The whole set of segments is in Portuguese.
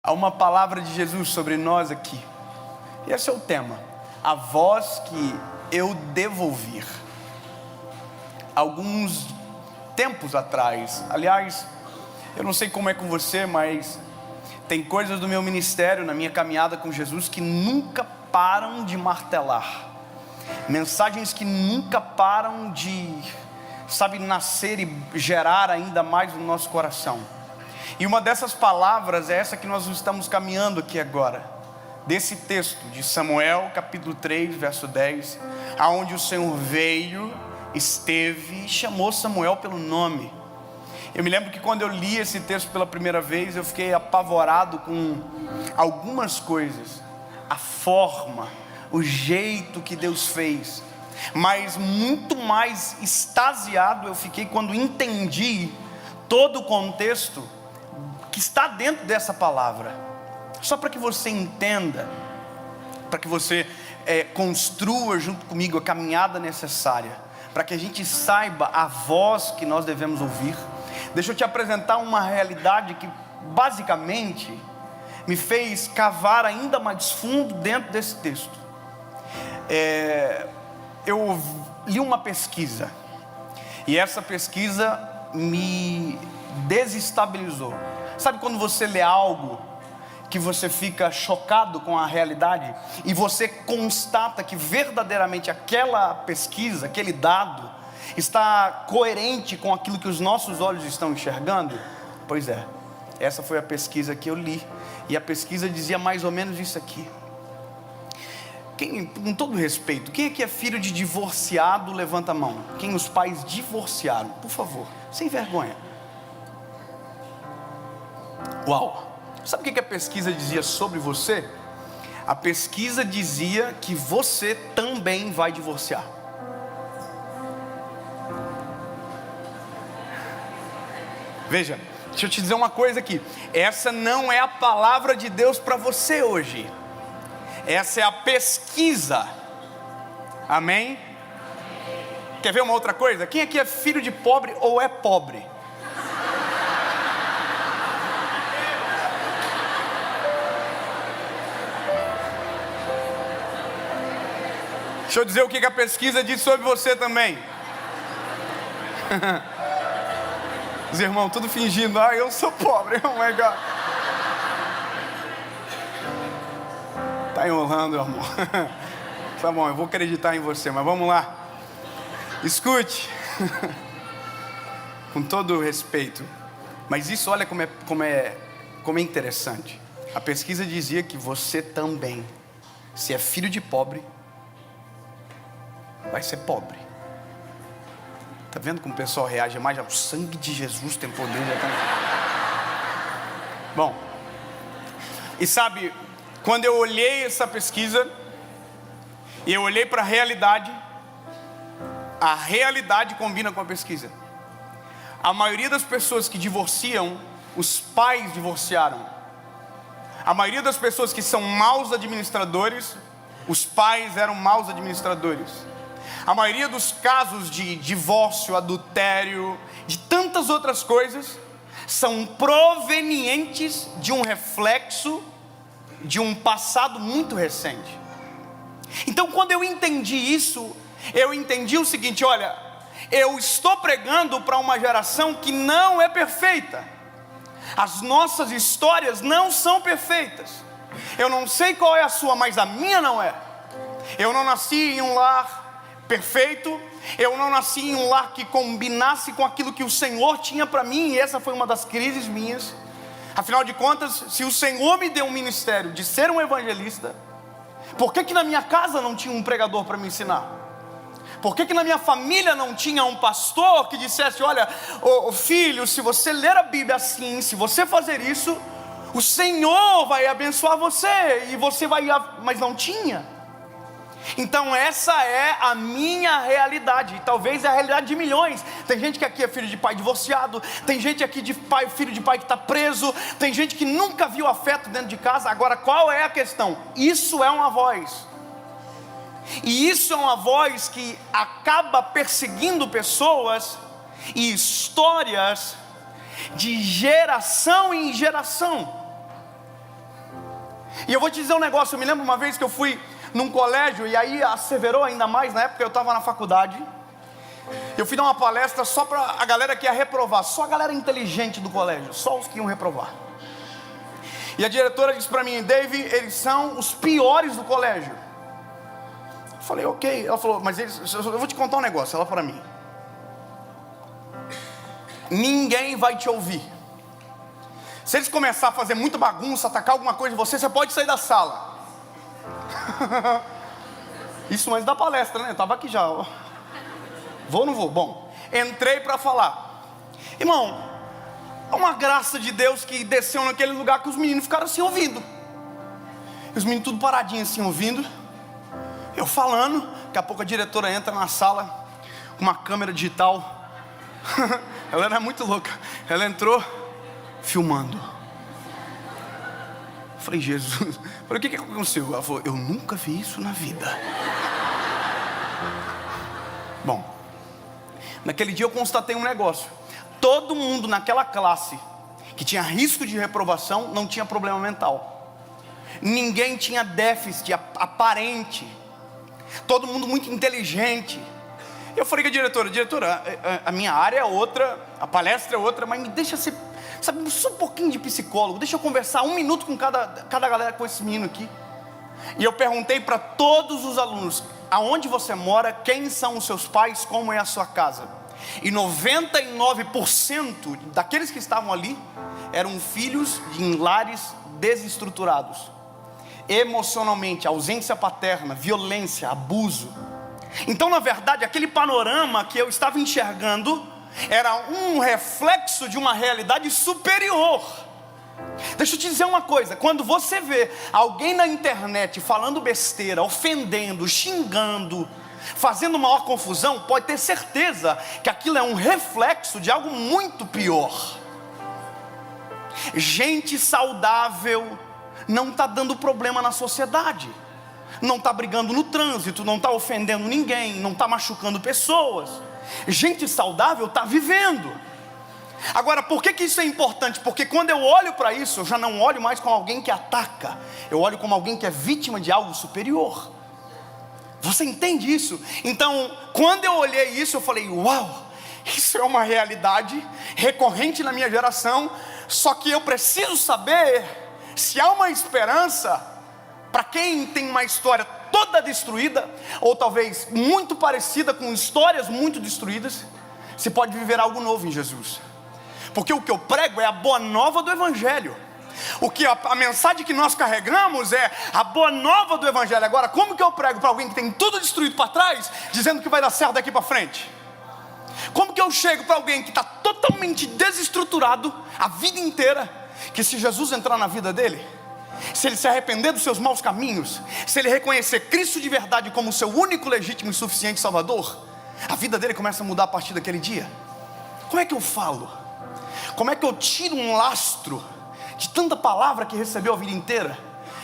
Há uma palavra de Jesus sobre nós aqui. E esse é o tema: a voz que eu devo ouvir. Alguns tempos atrás, aliás, eu não sei como é com você, mas tem coisas do meu ministério, na minha caminhada com Jesus, que nunca param de martelar. Mensagens que nunca param de, nascer e gerar ainda mais no nosso coração. E uma dessas palavras é essa que nós estamos caminhando aqui agora, desse texto de Samuel, capítulo 3, verso 10, aonde o Senhor veio, esteve e chamou Samuel pelo nome. Eu me lembro que quando eu li esse texto pela primeira vez, eu fiquei apavorado com algumas coisas, a forma, o jeito que Deus fez, mas muito mais extasiado eu fiquei quando entendi todo o contexto que está dentro dessa palavra. Só para que você entenda, para que você construa junto comigo a caminhada necessária, para que a gente saiba a voz que nós devemos ouvir. Deixa eu te apresentar uma realidade que basicamente me fez cavar ainda mais fundo dentro desse texto. Eu li uma pesquisa, e essa pesquisa me desestabilizou. Sabe quando você lê algo que você fica chocado com a realidade e você constata que verdadeiramente aquela pesquisa, aquele dado está coerente com aquilo que os nossos olhos estão enxergando? Pois é, essa foi a pesquisa que eu li, e a pesquisa dizia mais ou menos isso aqui. Com todo respeito, quem aqui é filho de divorciado, levanta a mão. Quem os pais divorciaram, por favor, sem vergonha. Uau! Sabe o que a pesquisa dizia sobre você? A pesquisa dizia que você também vai divorciar. Veja, deixa eu te dizer uma coisa aqui. Essa não é a palavra de Deus para você hoje. Essa é a pesquisa. Amém? Quer ver uma outra coisa? Quem aqui é filho de pobre ou é pobre? Deixa eu dizer o que a pesquisa diz sobre você também. Os irmãos tudo fingindo: eu sou pobre, oh my God. Está enrolando, amor. Tá bom, eu vou acreditar em você, mas vamos lá. Escute. Com todo o respeito. Mas isso, olha como é interessante. A pesquisa dizia que você também, se é filho de pobre, vai ser pobre. Está vendo como o pessoal reage mais? O sangue de Jesus tem poder. Bom, e sabe, quando eu olhei essa pesquisa e eu olhei para a realidade combina com a pesquisa. A maioria das pessoas que divorciam, os pais divorciaram. A maioria das pessoas que são maus administradores, os pais eram maus administradores. A maioria dos casos de divórcio, adultério, de tantas outras coisas, são provenientes de um reflexo de um passado muito recente. Então, quando eu entendi isso, eu entendi o seguinte: olha, eu estou pregando para uma geração que não é perfeita. As nossas histórias não são perfeitas. Eu não sei qual é a sua, mas a minha não é. Eu não nasci em um lar perfeito, eu não nasci em um lar que combinasse com aquilo que o Senhor tinha para mim, e essa foi uma das crises minhas. Afinal de contas, se o Senhor me deu um ministério de ser um evangelista, por que na minha casa não tinha um pregador para me ensinar? Por que na minha família não tinha um pastor que dissesse: olha, filho, se você ler a Bíblia assim, se você fazer isso, o Senhor vai abençoar você, e você vai... Mas não tinha. Então essa é a minha realidade, e talvez é a realidade de milhões. Tem gente que aqui é filho de pai divorciado, tem gente aqui filho de pai que está preso, tem gente que nunca viu afeto dentro de casa. Agora, qual é a questão? Isso é uma voz, e isso é uma voz que acaba perseguindo pessoas e histórias de geração em geração. E eu vou te dizer um negócio, eu me lembro uma vez que eu fui num colégio, e aí asseverou ainda mais, na época eu estava na faculdade, eu fui dar uma palestra só para a galera que ia reprovar, só a galera inteligente do colégio, só os que iam reprovar. E a diretora disse para mim: Dave, eles são os piores do colégio. Eu falei, ok. Ela falou, mas eu vou te contar um negócio. Ela para mim: ninguém vai te ouvir. Se eles começarem a fazer muita bagunça, atacar alguma coisa de você, você pode sair da sala. Isso antes da palestra, né? Eu estava aqui já. Vou ou não vou? Bom, entrei para falar. Irmão, é uma graça de Deus que desceu naquele lugar que os meninos ficaram assim ouvindo. E os meninos tudo paradinhos assim ouvindo. Eu falando, daqui a pouco a diretora entra na sala com uma câmera digital. Ela era muito louca. Ela entrou filmando. Eu falei, Jesus. Eu falei, o que aconteceu? Ela falou, eu nunca vi isso na vida. Bom, naquele dia eu constatei um negócio. Todo mundo naquela classe que tinha risco de reprovação não tinha problema mental. Ninguém tinha déficit aparente. Todo mundo muito inteligente. Eu falei com a diretora, a minha área é outra, a palestra é outra, mas me deixa ser, sabe, só um pouquinho de psicólogo. Deixa eu conversar 1 minuto com cada galera, com esse menino aqui. E eu perguntei para todos os alunos: aonde você mora, quem são os seus pais, como é a sua casa? E 99% daqueles que estavam ali eram filhos de lares desestruturados, emocionalmente, ausência paterna, violência, abuso. Então, na verdade, aquele panorama que eu estava enxergando era um reflexo de uma realidade superior. Deixa eu te dizer uma coisa: quando você vê alguém na internet falando besteira, ofendendo, xingando, fazendo maior confusão, pode ter certeza que aquilo é um reflexo de algo muito pior. Gente saudável não está dando problema na sociedade, não está brigando no trânsito, não está ofendendo ninguém, não está machucando pessoas. Gente saudável está vivendo. Agora, por que isso é importante? Porque quando eu olho para isso, eu já não olho mais como alguém que ataca, eu olho como alguém que é vítima de algo superior. Você entende isso? Então, quando eu olhei isso, eu falei, uau, isso é uma realidade recorrente na minha geração. Só que eu preciso saber se há uma esperança para quem tem uma história toda destruída, ou talvez muito parecida com histórias muito destruídas, se pode viver algo novo em Jesus. Porque o que eu prego é a boa nova do Evangelho. A mensagem que nós carregamos é a boa nova do Evangelho. Agora, como que eu prego para alguém que tem tudo destruído para trás, dizendo que vai dar certo daqui para frente? Como que eu chego para alguém que está totalmente desestruturado a vida inteira, que se Jesus entrar na vida dele, se ele se arrepender dos seus maus caminhos, se ele reconhecer Cristo de verdade como seu único, legítimo e suficiente Salvador, a vida dele começa a mudar a partir daquele dia? Como é que eu falo? Como é que eu tiro um lastro de tanta palavra que recebeu a vida inteira,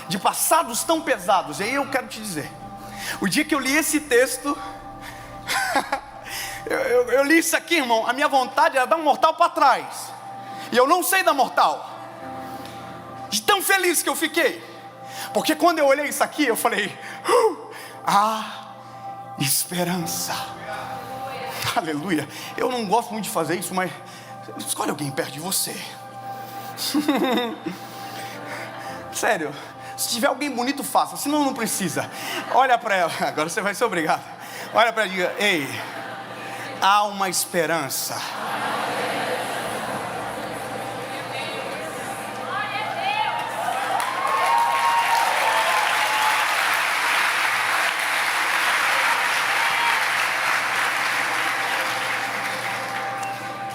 de passados tão pesados? E aí eu quero te dizer, o dia que eu li esse texto, eu li isso aqui, irmão, a minha vontade era dar um mortal para trás, e eu não sei dar mortal, de tão feliz que eu fiquei. Porque quando eu olhei isso aqui, eu falei, há esperança. Aleluia. Eu não gosto muito de fazer isso, mas escolhe alguém perto de você. Sério, se tiver alguém bonito, faça, senão não precisa. Olha para ela, agora você vai ser obrigado. Olha para ela e diga, ei, há uma esperança.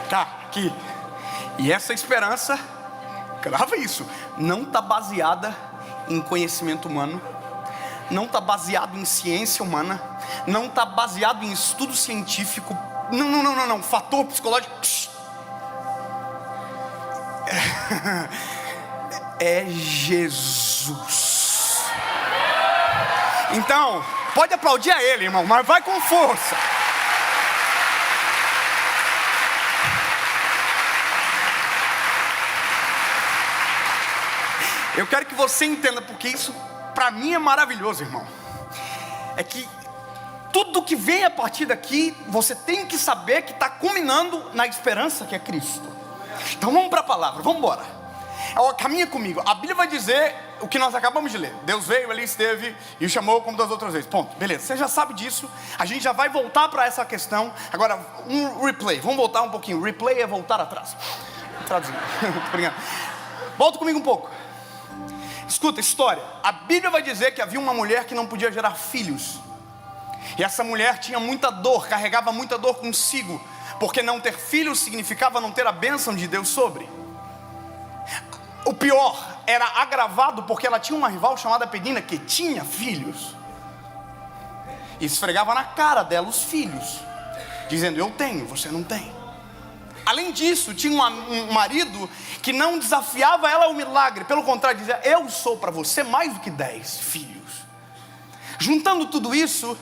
Tá, aqui. E essa esperança, grava isso, não está baseada em conhecimento humano, não está baseado em ciência humana, não está baseado em estudo científico, não, fator psicológico. É Jesus. Então, pode aplaudir a ele, irmão, mas vai com força. Eu quero que você entenda, porque isso para mim é maravilhoso, irmão. É que tudo que vem a partir daqui, você tem que saber que está culminando na esperança que é Cristo. Então vamos para a palavra, vamos embora. Caminha comigo. A Bíblia vai dizer o que nós acabamos de ler. Deus veio, ali esteve e o chamou como das outras vezes. Ponto, beleza, você já sabe disso. A gente já vai voltar para essa questão. Agora, um replay, vamos voltar um pouquinho. Replay é voltar atrás. Traduzindo. Obrigado. Volta comigo um pouco. Escuta, história. A Bíblia vai dizer que havia uma mulher que não podia gerar filhos. E essa mulher tinha muita dor, carregava muita dor consigo, porque não ter filhos significava não ter a bênção de Deus sobre. O pior, era agravado porque ela tinha uma rival chamada Penina que tinha filhos. E esfregava na cara dela os filhos, dizendo: eu tenho, você não tem. Além disso, tinha um marido que não desafiava ela ao milagre, pelo contrário, dizia: eu sou para você mais do que 10 filhos. Juntando tudo isso,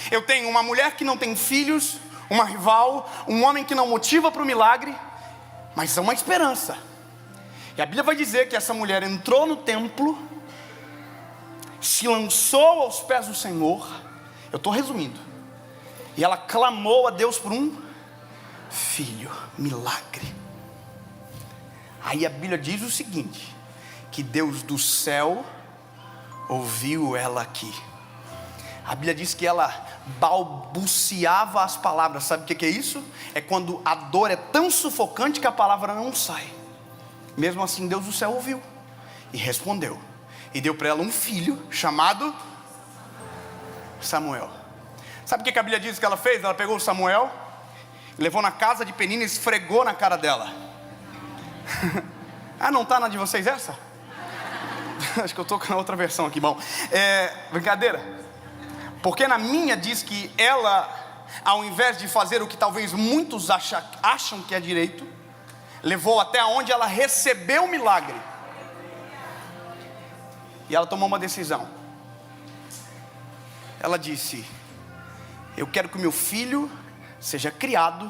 eu tenho uma mulher que não tem filhos, uma rival, um homem que não motiva para o milagre, mas é uma esperança. E a Bíblia vai dizer que essa mulher entrou no templo, se lançou aos pés do Senhor. Eu estou resumindo. E ela clamou a Deus por um filho, milagre. Aí a Bíblia diz o seguinte: que Deus do céu ouviu ela aqui. A Bíblia diz que ela balbuciava as palavras. Sabe o que é isso? É quando a dor é tão sufocante que a palavra não sai. Mesmo assim, Deus do céu ouviu e respondeu, e deu para ela um filho chamado Samuel. Sabe o que a Bíblia diz que ela fez? Ela pegou o Samuel, levou na casa de Penina e esfregou na cara dela. Ah, não está na de vocês essa? Acho que eu estou com a outra versão aqui. Bom, brincadeira. Porque na minha diz que ela, ao invés de fazer o que talvez muitos acham que é direito, levou até onde ela recebeu o milagre. E ela tomou uma decisão. Ela disse: eu quero que o meu filho seja criado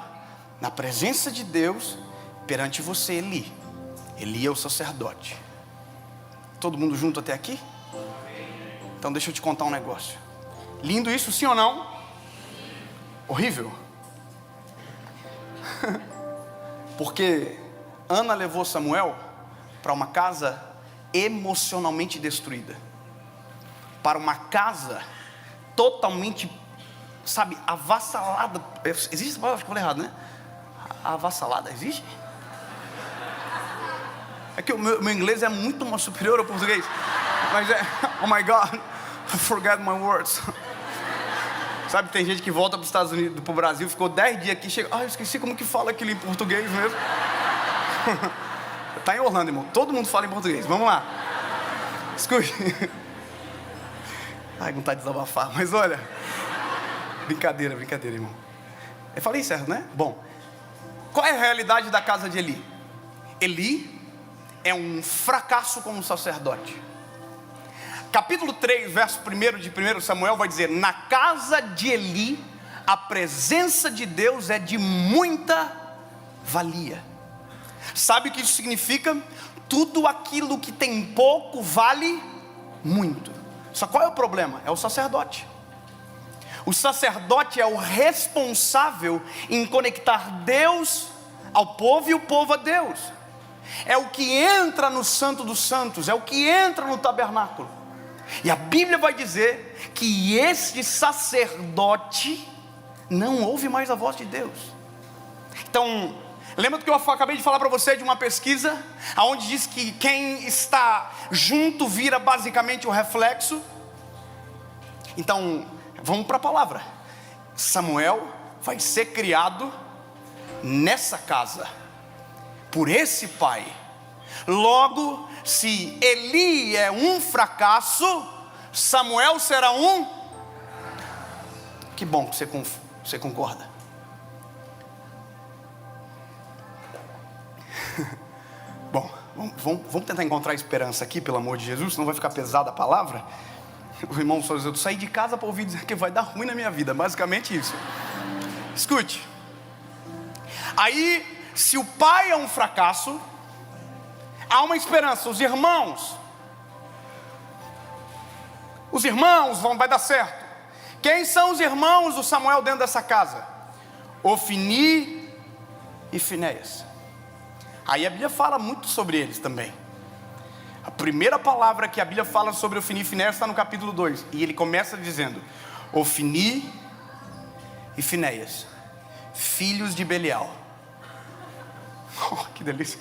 na presença de Deus perante você, Eli. Eli é o sacerdote. Todo mundo junto até aqui? Então deixa eu te contar um negócio. Lindo isso, sim ou não? Horrível. Porque Ana levou Samuel para uma casa emocionalmente destruída, para uma casa totalmente, sabe, avassalada. Existe essa palavra? Acho que eu falei errado, né? Avassalada, existe? É que o meu inglês é muito mais superior ao português. Mas oh my God, I forgot my words. Sabe, tem gente que volta para os Estados Unidos, para o Brasil, ficou 10 dias aqui, chega: eu esqueci como que fala aquilo em português mesmo. Está em Orlando, irmão, todo mundo fala em português. Vamos lá. Escute. Ai, vontade de desabafar, mas olha, brincadeira, irmão. Eu falei certo, né? Bom, qual é a realidade da casa de Eli? Eli é um fracasso como sacerdote. Capítulo 3, verso 1 de 1 Samuel vai dizer: na casa de Eli, a presença de Deus é de muita valia. Sabe o que isso significa? Tudo aquilo que tem pouco vale muito. Só qual é o problema? É o sacerdote. O sacerdote é o responsável em conectar Deus ao povo e o povo a Deus. É o que entra no Santo dos Santos, é o que entra no tabernáculo. E a Bíblia vai dizer que este sacerdote não ouve mais a voz de Deus. Então, lembra do que eu acabei de falar para você de uma pesquisa, onde diz que quem está junto vira basicamente o reflexo? Então, vamos para a palavra. Samuel vai ser criado nessa casa, por esse pai. Logo, se Eli é um fracasso, Samuel será um... Que bom que você concorda. Bom, vamos tentar encontrar esperança aqui, pelo amor de Jesus, senão vai ficar pesada a palavra. O irmão só diz: eu saí de casa para ouvir dizer que vai dar ruim na minha vida. Basicamente isso. Escute. Aí, se o pai é um fracasso, há uma esperança. Os irmãos Os irmãos vai dar certo. Quem são os irmãos do Samuel dentro dessa casa? Ofni e Finéias. Aí a Bíblia fala muito sobre eles também. A primeira palavra que a Bíblia fala sobre Ofni e Finéias está no capítulo 2. E ele começa dizendo: Ofni e Finéias, filhos de Belial. Oh, que delícia.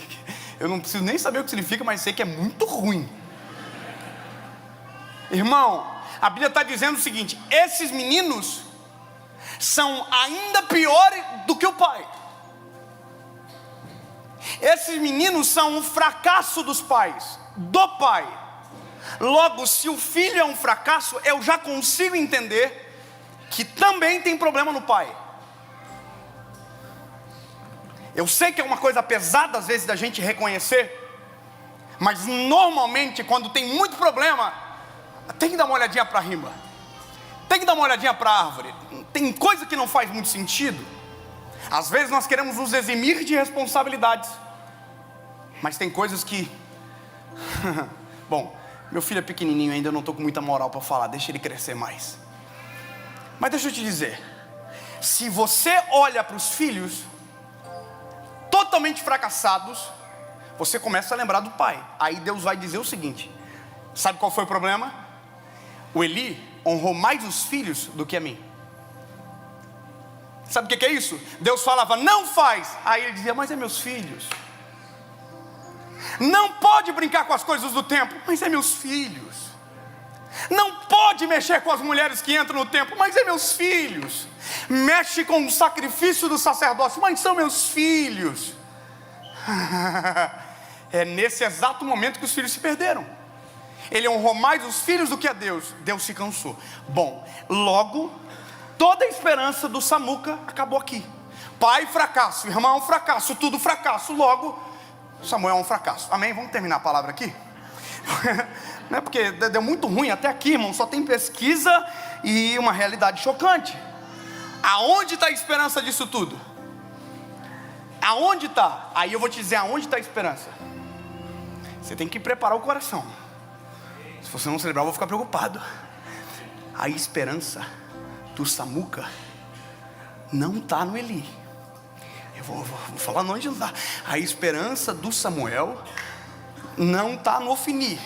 Eu não preciso nem saber o que significa, mas sei que é muito ruim. Irmão, a Bíblia está dizendo o seguinte: esses meninos são ainda piores do que o pai. Esses meninos são um fracasso dos pais, do pai. Logo, se o filho é um fracasso, eu já consigo entender que também tem problema no pai. Eu sei que é uma coisa pesada às vezes da gente reconhecer, mas normalmente quando tem muito problema, tem que dar uma olhadinha para a rima, tem que dar uma olhadinha para a árvore. Tem coisa que não faz muito sentido. Às vezes nós queremos nos eximir de responsabilidades, mas tem coisas que bom, meu filho é pequenininho ainda, eu não estou com muita moral para falar, deixa ele crescer mais. Mas deixa eu te dizer, se você olha para os filhos totalmente fracassados, você começa a lembrar do pai. Aí Deus vai dizer o seguinte: sabe qual foi o problema? O Eli honrou mais os filhos do que a mim. Sabe o que é isso? Deus falava, não faz. Aí ele dizia, mas é meus filhos. Não pode brincar com as coisas do templo, mas é meus filhos. Não pode mexer com as mulheres que entram no templo, mas é meus filhos. Mexe com o sacrifício do sacerdócio, mas são meus filhos. É nesse exato momento que os filhos se perderam. Ele honrou mais os filhos do que a Deus. Deus se cansou. Bom, logo, toda a esperança do Samuca acabou aqui. Pai fracasso, irmão fracasso, tudo fracasso. Logo, Samuel é um fracasso. Amém? Vamos terminar a palavra aqui? Não é porque deu muito ruim até aqui, irmão. Só tem pesquisa e uma realidade chocante. Aonde está a esperança disso tudo? Aonde está? Aí eu vou te dizer aonde está a esperança. Você tem que preparar o coração. Se você não celebrar, eu vou ficar preocupado. A esperança do Samuca não está no Eli. Eu vou falar onde não está. A esperança do Samuel não está no Ofni.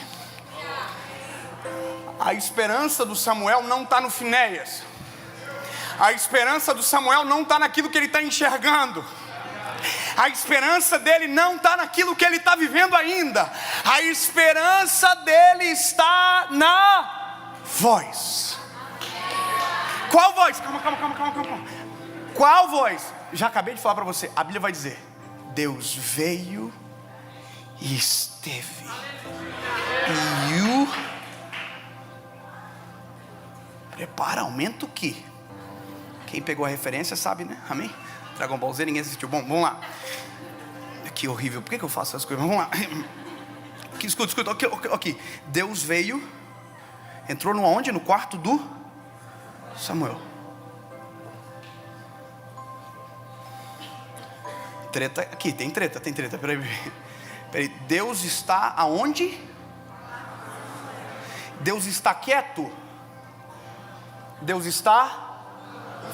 A esperança do Samuel não está no Finéias. A esperança do Samuel não está naquilo que ele está enxergando. A esperança dele não está naquilo que ele está vivendo ainda. A esperança dele está na voz. Qual voz? Calma. Qual voz? Já acabei de falar para você. A Bíblia vai dizer: Deus veio e esteve. E o prepara, aumenta o que? Quem pegou a referência sabe, né? Amém? Dragon Ball Z, ninguém assistiu. Bom, vamos lá. Que horrível, por que eu faço essas coisas? Vamos lá. Escuta, ok. Deus veio, entrou no aonde? No quarto do Samuel. Treta, aqui, tem treta. Peraí, Deus está aonde? Deus está quieto? Deus está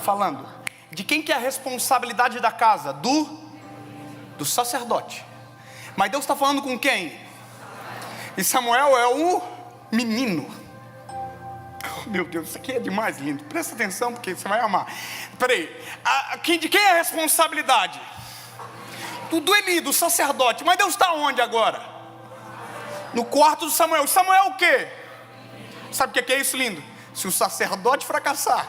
falando. De quem que é a responsabilidade da casa? Do sacerdote. Mas Deus está falando com quem? E Samuel é o menino. Oh, meu Deus, isso aqui é demais, lindo. Presta atenção porque você vai amar. Peraí, de quem é a responsabilidade? Do Eli, do sacerdote. Mas Deus está onde agora? No quarto do Samuel. Samuel o quê? Sabe o que é isso, lindo? Se o sacerdote fracassar.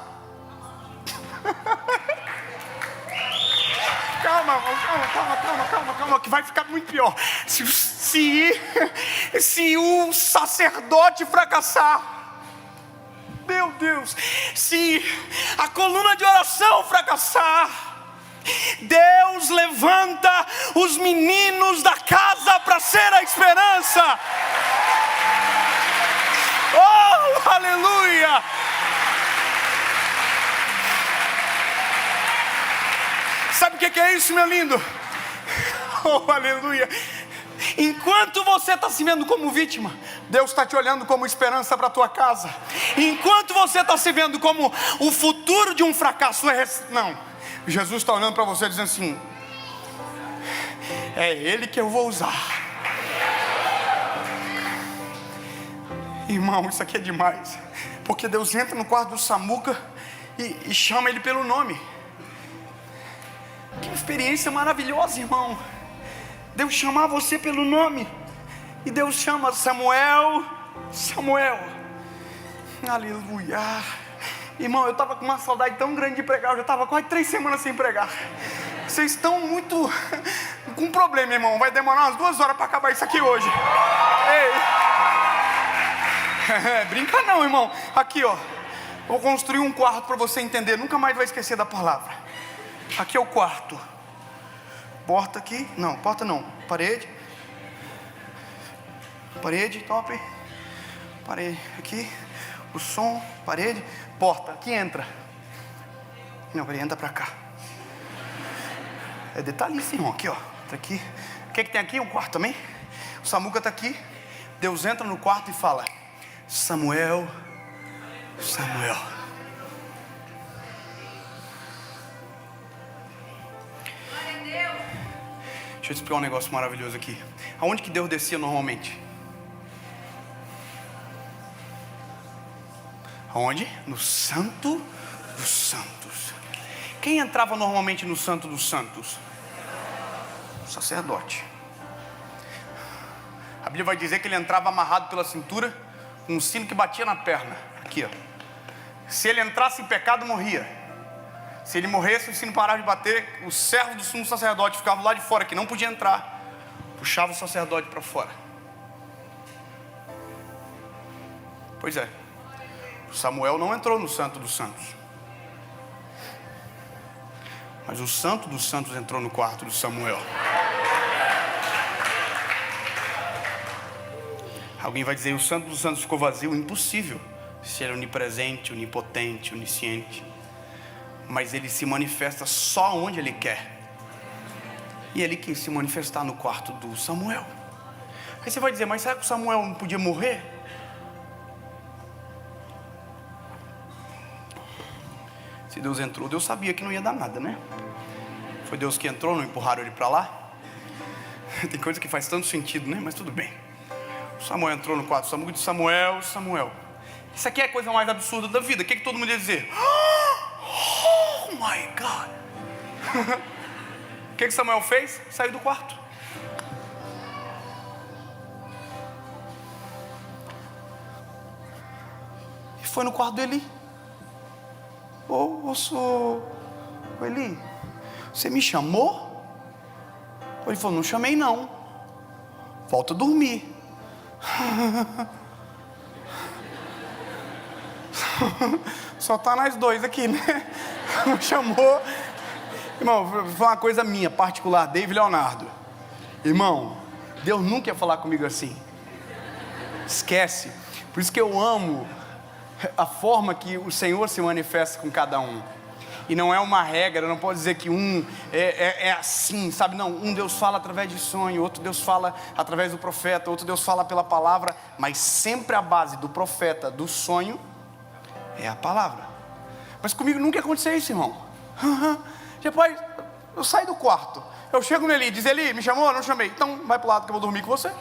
Calma, que vai ficar muito pior. Se o sacerdote fracassar, meu Deus, se a coluna de oração fracassar, Deus levanta os meninos da casa para ser a esperança. Oh, aleluia! Sabe o que é isso, meu lindo? Oh, aleluia! Enquanto você está se vendo como vítima, Deus está te olhando como esperança para a tua casa. Enquanto você está se vendo como o futuro de um fracasso, não, Jesus está olhando para você dizendo assim: é Ele que eu vou usar. Irmão, isso aqui é demais, porque Deus entra no quarto do Samuca e chama ele pelo nome. Que experiência maravilhosa, irmão. Deus chamar você pelo nome. E Deus chama Samuel, Samuel. Aleluia. Irmão, eu estava com uma saudade tão grande de pregar. Eu já estava quase 3 semanas sem pregar. Vocês estão muito com problema, irmão. Vai demorar umas 2 horas para acabar isso aqui hoje. Ei. Brinca não, irmão. Aqui, ó. Vou construir um quarto para você entender. Nunca mais vai esquecer da palavra. Aqui é o quarto. Porta aqui. Não, porta não. Parede. Parede, top. Parede aqui. O som, parede. Porta. Aqui entra. Não, ele entra para cá. É detalhista, irmão. Aqui, ó. Entra aqui. O que tem aqui? Um quarto também. O Samuca está aqui. Deus entra no quarto e fala: Samuel, Samuel. Deixa eu te explicar um negócio maravilhoso aqui. Aonde que Deus descia normalmente? Aonde? No Santo dos Santos. Quem entrava normalmente no Santo dos Santos? O sacerdote. A Bíblia vai dizer que ele entrava amarrado pela cintura, com um sino que batia na perna. Aqui, ó. Se ele entrasse em pecado, morria. Se ele morresse, o sino parava de bater. O servo do sumo sacerdote ficava lá de fora, que não podia entrar. Puxava o sacerdote para fora. Pois é. Samuel não entrou no Santo dos Santos. Mas o Santo dos Santos entrou no quarto de Samuel. Alguém vai dizer: o Santo dos Santos ficou vazio? Impossível. Se ele é onipresente, onipotente, onisciente. Mas ele se manifesta só onde ele quer. E ele quis se manifestar no quarto do Samuel. Aí você vai dizer: mas será que o Samuel não podia morrer? Se Deus entrou, Deus sabia que não ia dar nada, né? Foi Deus que entrou, não empurraram ele para lá. Tem coisa que faz tanto sentido, né? Mas tudo bem. Samuel entrou no quarto do Samuel e disse: Samuel, Samuel. Isso aqui é a coisa mais absurda da vida. O que todo mundo ia dizer? Oh my God. O que Samuel fez? Saiu do quarto. E foi no quarto dele. Ô Eli, você me chamou? Ele falou: não chamei não. Volta a dormir. Só tá nós dois aqui, né? Chamou. Irmão, foi uma coisa minha, particular, David Leonardo. Irmão, Deus nunca ia falar comigo assim. Esquece. Por isso que eu amo a forma que o Senhor se manifesta com cada um. E não é uma regra, não pode dizer que um é assim, sabe? Não, um Deus fala através de sonho, outro Deus fala através do profeta, outro Deus fala pela palavra. Mas sempre a base do profeta, do sonho, é a palavra. Mas comigo nunca aconteceu isso, irmão. Depois eu saio do quarto, eu chego nele e diz: Eli, me chamou? Não chamei. Então vai pro lado que eu vou dormir com você.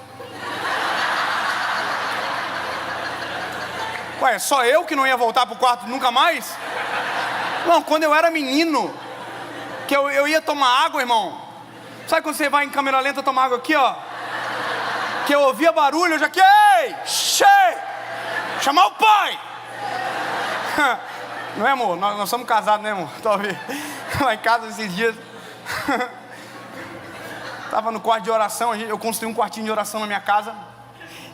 Ué, só eu que não ia voltar pro quarto nunca mais? Não, quando eu era menino, que eu ia tomar água, irmão. Sabe quando você vai em câmera lenta tomar água aqui, ó? Que eu ouvia barulho, eu já que... Ei! Cheio! Chamar o pai! Não é, amor? Nós somos casados, né, amor? Talvez. Lá em casa esses dias... Tava no quarto de oração, eu construí um quartinho de oração na minha casa.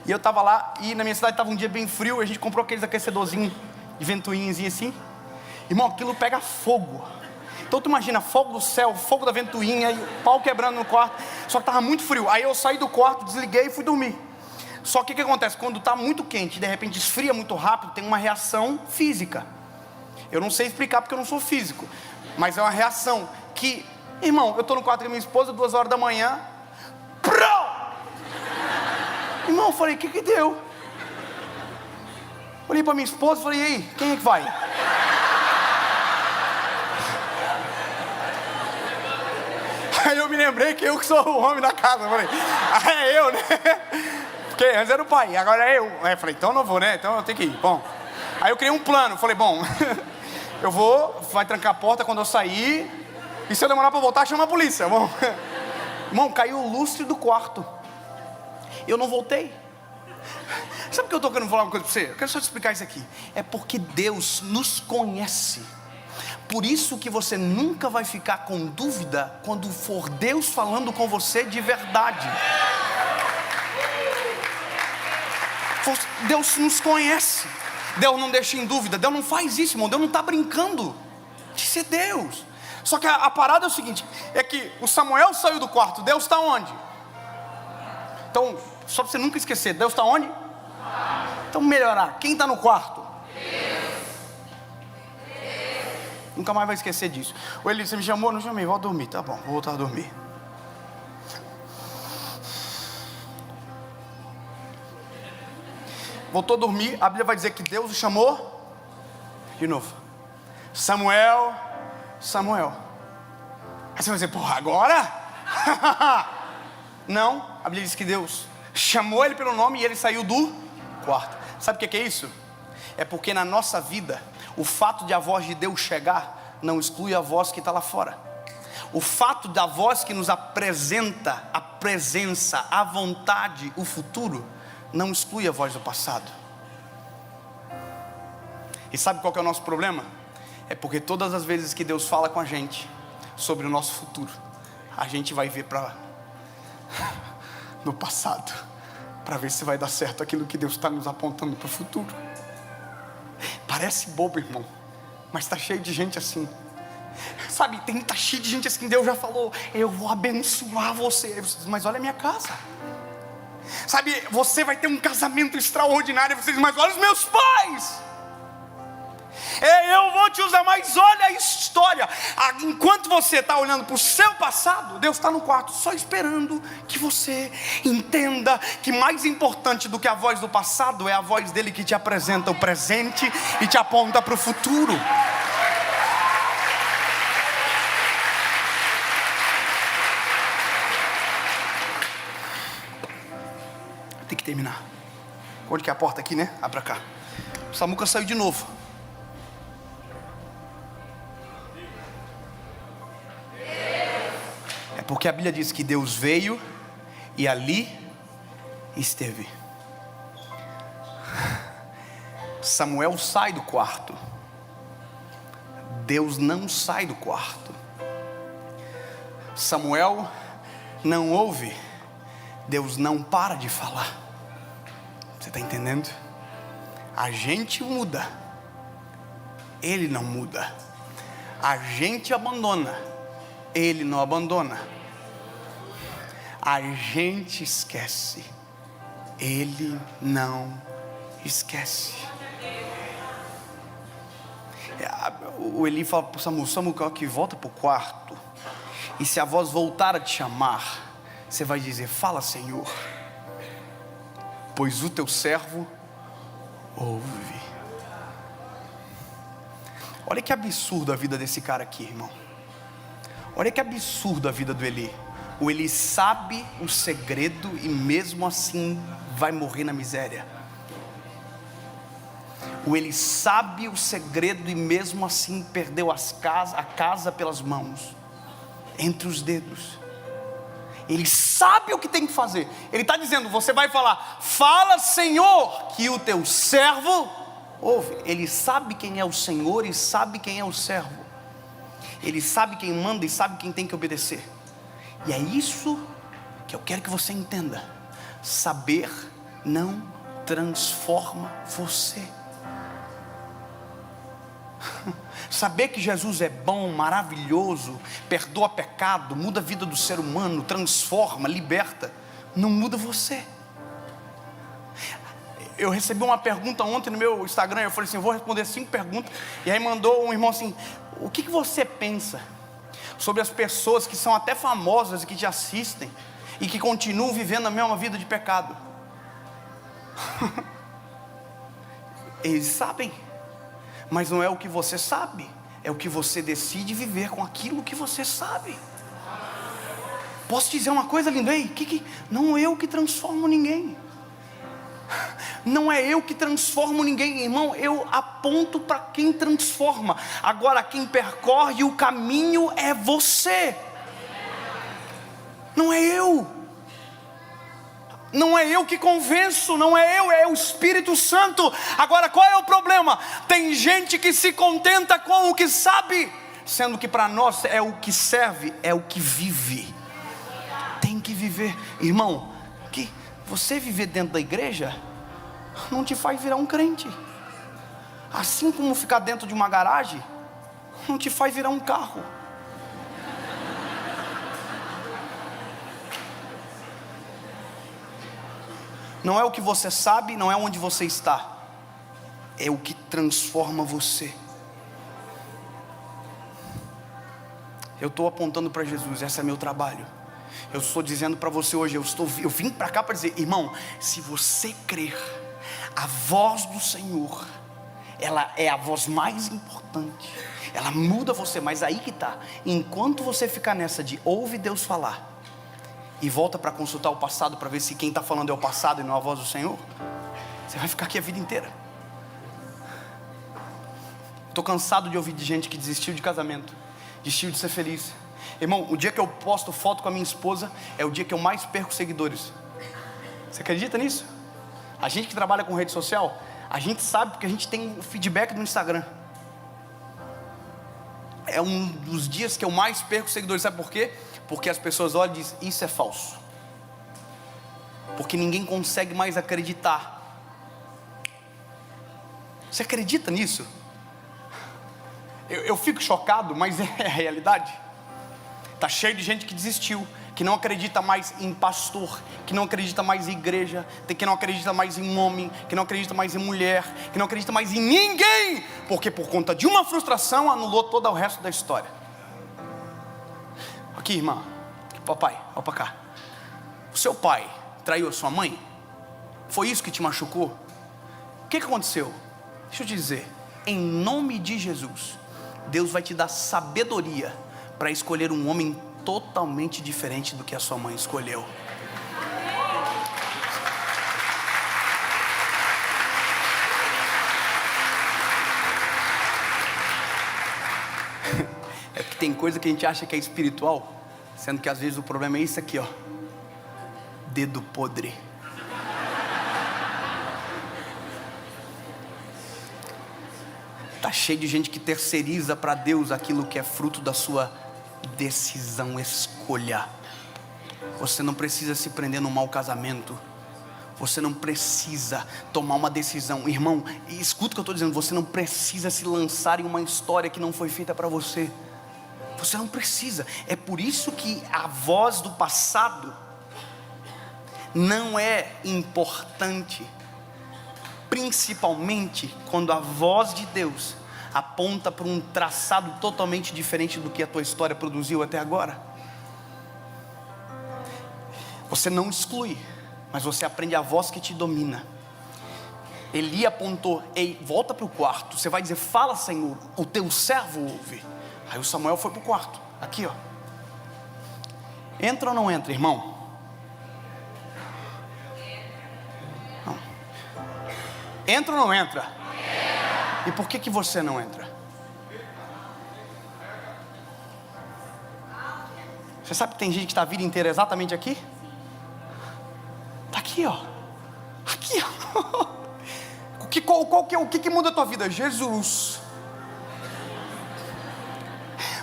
E eu tava lá, e na minha cidade tava um dia bem frio. A gente comprou aqueles aquecedorzinhos de ventoinhas assim. Irmão, aquilo pega fogo. Então tu imagina, fogo do céu, fogo da ventoinha, e o pau quebrando no quarto. Só que tava muito frio. Aí eu saí do quarto, desliguei e fui dormir. Só que o que acontece? Quando tá muito quente e de repente esfria muito rápido, tem uma reação física. Eu não sei explicar porque eu não sou físico, mas é uma reação que... Irmão, eu tô no quarto com a minha esposa, 2 horas da manhã. Irmão, eu falei: o que deu? Olhei para minha esposa e falei, e aí, quem é que vai? Aí eu me lembrei que eu que sou o homem da casa. Eu falei, é eu, né? Porque antes era o pai, agora é eu. Aí eu falei, então eu não vou, né? Então eu tenho que ir. Bom, aí eu criei um plano. Falei, bom, eu vou, vai trancar a porta quando eu sair. E se eu demorar para voltar, chama a polícia. Bom, irmão, caiu o lustre do quarto. Eu não voltei. Sabe o que eu estou querendo falar uma coisa para você? Eu quero só te explicar isso aqui. É porque Deus nos conhece. Por isso que você nunca vai ficar com dúvida quando for Deus falando com você de verdade. Deus nos conhece. Deus não deixa em dúvida. Deus não faz isso, irmão. Deus não está brincando de ser Deus. Só que a parada é o seguinte, é que o Samuel saiu do quarto. Deus está onde? Então, só para você nunca esquecer, Deus está onde? Então melhorar, quem está no quarto? Nunca mais vai esquecer disso. O Eli, você me chamou? Não chamei, vou dormir. Tá bom, vou voltar a dormir. Voltou a dormir, a Bíblia vai dizer que Deus o chamou de novo. Samuel, Samuel. Aí você vai dizer, porra, agora? Não, a Bíblia diz que Deus chamou ele pelo nome e ele saiu do quarto. Sabe o que é isso? É porque na nossa vida, o fato de a voz de Deus chegar não exclui a voz que está lá fora. O fato da voz que nos apresenta a presença, a vontade, o futuro, não exclui a voz do passado. E sabe qual que é o nosso problema? É porque todas as vezes que Deus fala com a gente sobre o nosso futuro, a gente vai ver para no passado, para ver se vai dar certo aquilo que Deus está nos apontando para o futuro. Parece bobo, irmão, mas está cheio de gente assim. Sabe, tá cheio de gente assim. Deus já falou, eu vou abençoar você. Mas olha a minha casa. Sabe, você vai ter um casamento extraordinário. Você diz, mas olha os meus pais. Eu vou te usar, mas olha a história. Enquanto você está olhando para o seu passado, Deus está no quarto só esperando que você entenda que mais importante do que a voz do passado é a voz dele que te apresenta o presente e te aponta para o futuro. Tem que terminar. Onde que é a porta aqui, né? Abre pra cá. O Samuca saiu de novo. É porque a Bíblia diz que Deus veio e ali esteve. Samuel sai do quarto. Deus não sai do quarto. Samuel não ouve. Deus não para de falar. Você está entendendo? A gente muda, Ele não muda. A gente abandona, Ele não abandona. A gente esquece, Ele não esquece. O Eli fala para o Samuel, Samuel, que volta para o quarto. E se a voz voltar a te chamar, você vai dizer, fala Senhor, pois o teu servo ouve. Olha que absurdo a vida desse cara aqui, irmão. Olha que absurdo a vida do Eli. O Eli sabe o segredo e mesmo assim vai morrer na miséria. O Eli sabe o segredo e mesmo assim perdeu a casa pelas mãos, entre os dedos. Ele sabe o que tem que fazer. Ele está dizendo, você vai falar, fala Senhor, que o teu servo ouve. Ele sabe quem é o Senhor e sabe quem é o servo. Ele sabe quem manda e sabe quem tem que obedecer. E é isso que eu quero que você entenda. Saber não transforma você. Saber que Jesus é bom, maravilhoso, perdoa pecado, muda a vida do ser humano, transforma, liberta, não muda você. Eu recebi uma pergunta ontem no meu Instagram, eu falei assim, eu vou responder 5 perguntas. E aí mandou um irmão assim, o que você pensa sobre as pessoas que são até famosas e que te assistem e que continuam vivendo a mesma vida de pecado? Eles sabem, mas não é o que você sabe, é o que você decide viver com aquilo que você sabe. Posso dizer uma coisa, Lindei? Não é eu que transformo ninguém. Não é eu que transformo ninguém, irmão. Eu aponto para quem transforma. Agora quem percorre o caminho é você. Não é eu. Não é eu que convenço, não é eu, é o Espírito Santo. Agora qual é o problema? Tem gente que se contenta com o que sabe, sendo que para nós é o que serve, é o que vive. Tem que viver, irmão. Que você viver dentro da igreja não te faz virar um crente. Assim como ficar dentro de uma garagem não te faz virar um carro. Não é o que você sabe, não é onde você está, é o que transforma você. Eu estou apontando para Jesus, esse é meu trabalho. Eu estou dizendo para você hoje, eu vim para cá para dizer, irmão, se você crer, a voz do Senhor, ela é a voz mais importante, ela muda você, mas aí que está, enquanto você ficar nessa de ouve Deus falar, e volta para consultar o passado, para ver se quem está falando é o passado e não a voz do Senhor, você vai ficar aqui a vida inteira. Estou cansado de ouvir de gente que desistiu de casamento, desistiu de ser feliz. Irmão, o dia que eu posto foto com a minha esposa é o dia que eu mais perco seguidores. Você acredita nisso? A gente que trabalha com rede social, a gente sabe porque a gente tem o feedback do Instagram. É um dos dias que eu mais perco seguidores. Sabe por quê? Porque as pessoas olham e dizem, isso é falso. Porque ninguém consegue mais acreditar. Você acredita nisso? Eu fico chocado, mas é a realidade. Está cheio de gente que desistiu, que não acredita mais em pastor, que não acredita mais em igreja, que não acredita mais em homem, que não acredita mais em mulher, que não acredita mais em ninguém, porque por conta de uma frustração anulou todo o resto da história. Aqui, irmã, papai, olha para cá. O seu pai traiu a sua mãe? Foi isso que te machucou? O que aconteceu? Deixa eu te dizer, em nome de Jesus, Deus vai te dar sabedoria para escolher um homem totalmente diferente do que a sua mãe escolheu. É porque tem coisa que a gente acha que é espiritual, sendo que às vezes o problema é isso aqui, ó. Dedo podre. Está cheio de gente que terceiriza para Deus aquilo que é fruto da sua decisão, escolha. Você não precisa se prender num mau casamento. Você não precisa tomar uma decisão. Irmão, escuta o que eu estou dizendo. Você não precisa se lançar em uma história que não foi feita para você. Você não precisa. É por isso que a voz do passado não é importante, principalmente quando a voz de Deus aponta para um traçado totalmente diferente do que a tua história produziu até agora. Você não exclui, mas você aprende a voz que te domina. Eli apontou, ei, volta para o quarto. Você vai dizer, fala Senhor, o teu servo ouve. Aí o Samuel foi para o quarto, aqui ó. Entra ou não entra, irmão? Não. Entra ou não entra? E por que você não entra? Você sabe que tem gente que está a vida inteira exatamente aqui? Está aqui, ó. Aqui, ó. O que muda a tua vida? Jesus.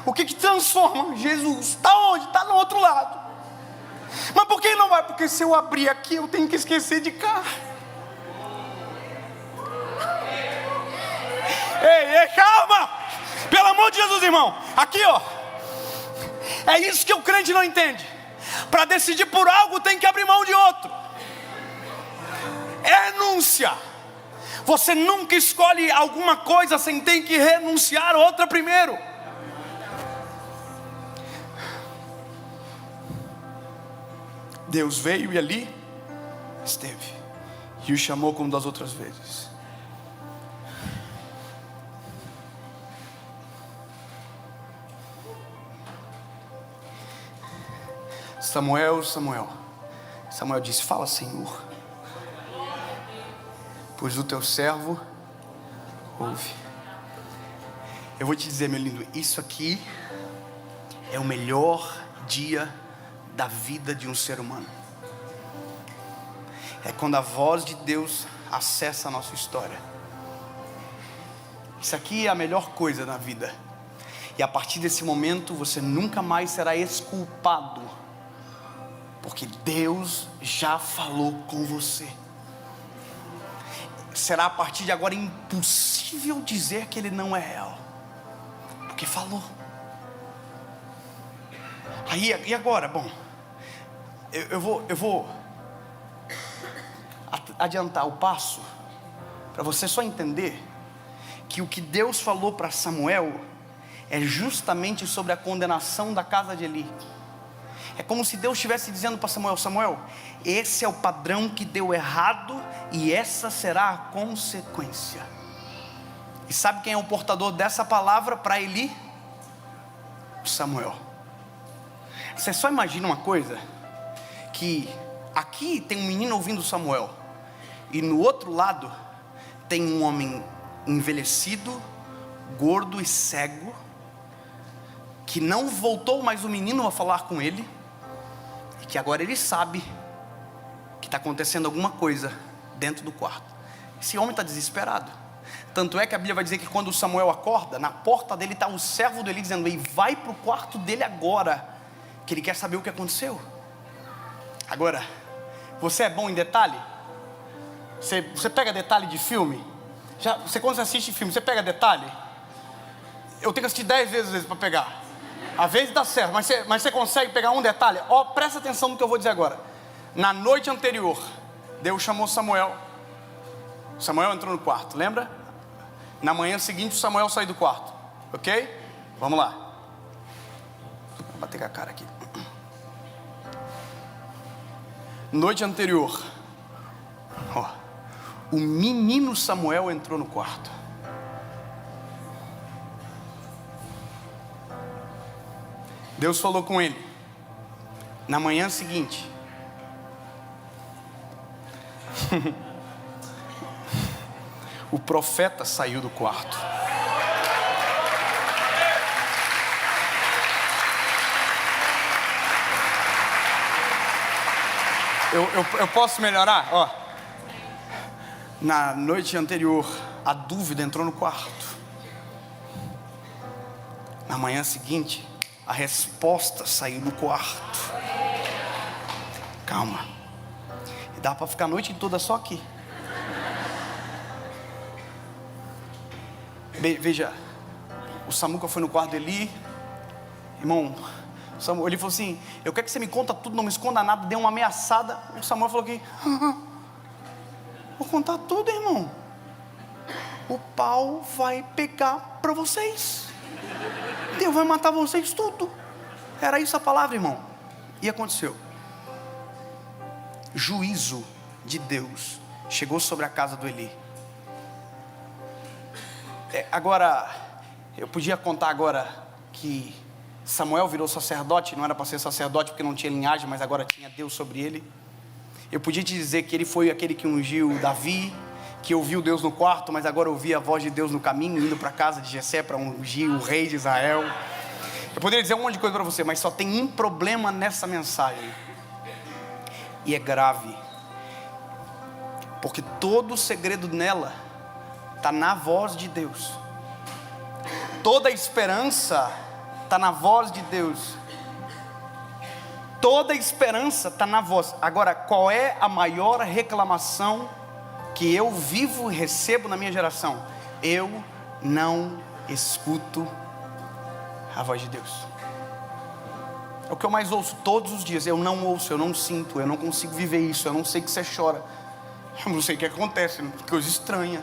O que transforma? Jesus. Está onde? Está no outro lado. Mas por que não vai? Porque se eu abrir aqui, eu tenho que esquecer de cá. Ei, calma! Pelo amor de Jesus, irmão. Aqui, ó. É isso que o crente não entende. Para decidir por algo, tem que abrir mão de outro. Renúncia. Você nunca escolhe alguma coisa sem ter que renunciar a outra primeiro. Deus veio e ali esteve, e o chamou como das outras vezes. Samuel, Samuel. Samuel disse: fala, Senhor, pois o teu servo ouve. Eu vou te dizer, meu lindo, isso aqui é o melhor dia da vida de um ser humano. É quando a voz de Deus acessa a nossa história. Isso aqui é a melhor coisa na vida. E a partir desse momento você nunca mais será exculpado, porque Deus já falou com você. Será a partir de agora impossível dizer que Ele não é real, porque falou. Aí, e agora? Bom, eu vou adiantar o passo para você só entender que o que Deus falou para Samuel é justamente sobre a condenação da casa de Eli. É como se Deus estivesse dizendo para Samuel: Samuel, esse é o padrão que deu errado e essa será a consequência. E sabe quem é o portador dessa palavra para Eli? Samuel. Você só imagina uma coisa, que aqui tem um menino ouvindo Samuel, e no outro lado tem um homem envelhecido, gordo e cego, que não voltou mais o menino a falar com ele, e que agora ele sabe que está acontecendo alguma coisa dentro do quarto. Esse homem está desesperado. Tanto é que a Bíblia vai dizer que quando Samuel acorda, na porta dele está o servo dele dizendo: ei, vai para o quarto dele agora, que ele quer saber o que aconteceu. Agora, você é bom em detalhe? Você pega detalhe de filme? Quando você assiste filme, você pega detalhe? Eu tenho que assistir 10 vezes para pegar. Às vezes dá certo, mas você consegue pegar um detalhe? Presta atenção no que eu vou dizer agora. Na noite anterior, Deus chamou Samuel. Samuel entrou no quarto, lembra? Na manhã seguinte, Samuel saiu do quarto. Ok? Vamos lá. Vou bater com a cara aqui. Noite anterior, o menino Samuel entrou no quarto. Deus falou com ele. Na manhã seguinte, o profeta saiu do quarto. Eu posso melhorar? Na noite anterior, a dúvida entrou no quarto. Na manhã seguinte, a resposta saiu do quarto. Calma. E dá para ficar a noite toda só aqui. Veja, o Samuca foi no quarto de Eli. Irmão, ele falou assim: eu quero que você me conta tudo, não me esconda nada. Deu uma ameaçada. O Samuel falou que vou contar tudo, irmão. O pau vai pegar para vocês. Deus vai matar vocês tudo. Era isso a palavra, irmão. E aconteceu. Juízo de Deus chegou sobre a casa do Eli. Agora, eu podia contar agora que Samuel virou sacerdote. Não era para ser sacerdote porque não tinha linhagem, mas agora tinha Deus sobre ele. Eu podia te dizer que ele foi aquele que ungiu Davi, que ouviu Deus no quarto, mas agora ouvia a voz de Deus no caminho, indo para a casa de Jessé para ungir o rei de Israel. Eu poderia dizer um monte de coisa para você, mas só tem um problema nessa mensagem, e é grave, porque todo o segredo nela está na voz de Deus. Toda a esperança está na voz de Deus. Toda a esperança está na voz. Agora, qual é a maior reclamação que eu vivo e recebo na minha geração? Eu não escuto a voz de Deus. É o que eu mais ouço todos os dias. Eu não ouço, eu não sinto, eu não consigo viver isso. Eu não sei que você chora. Eu não sei o que acontece, coisa estranha.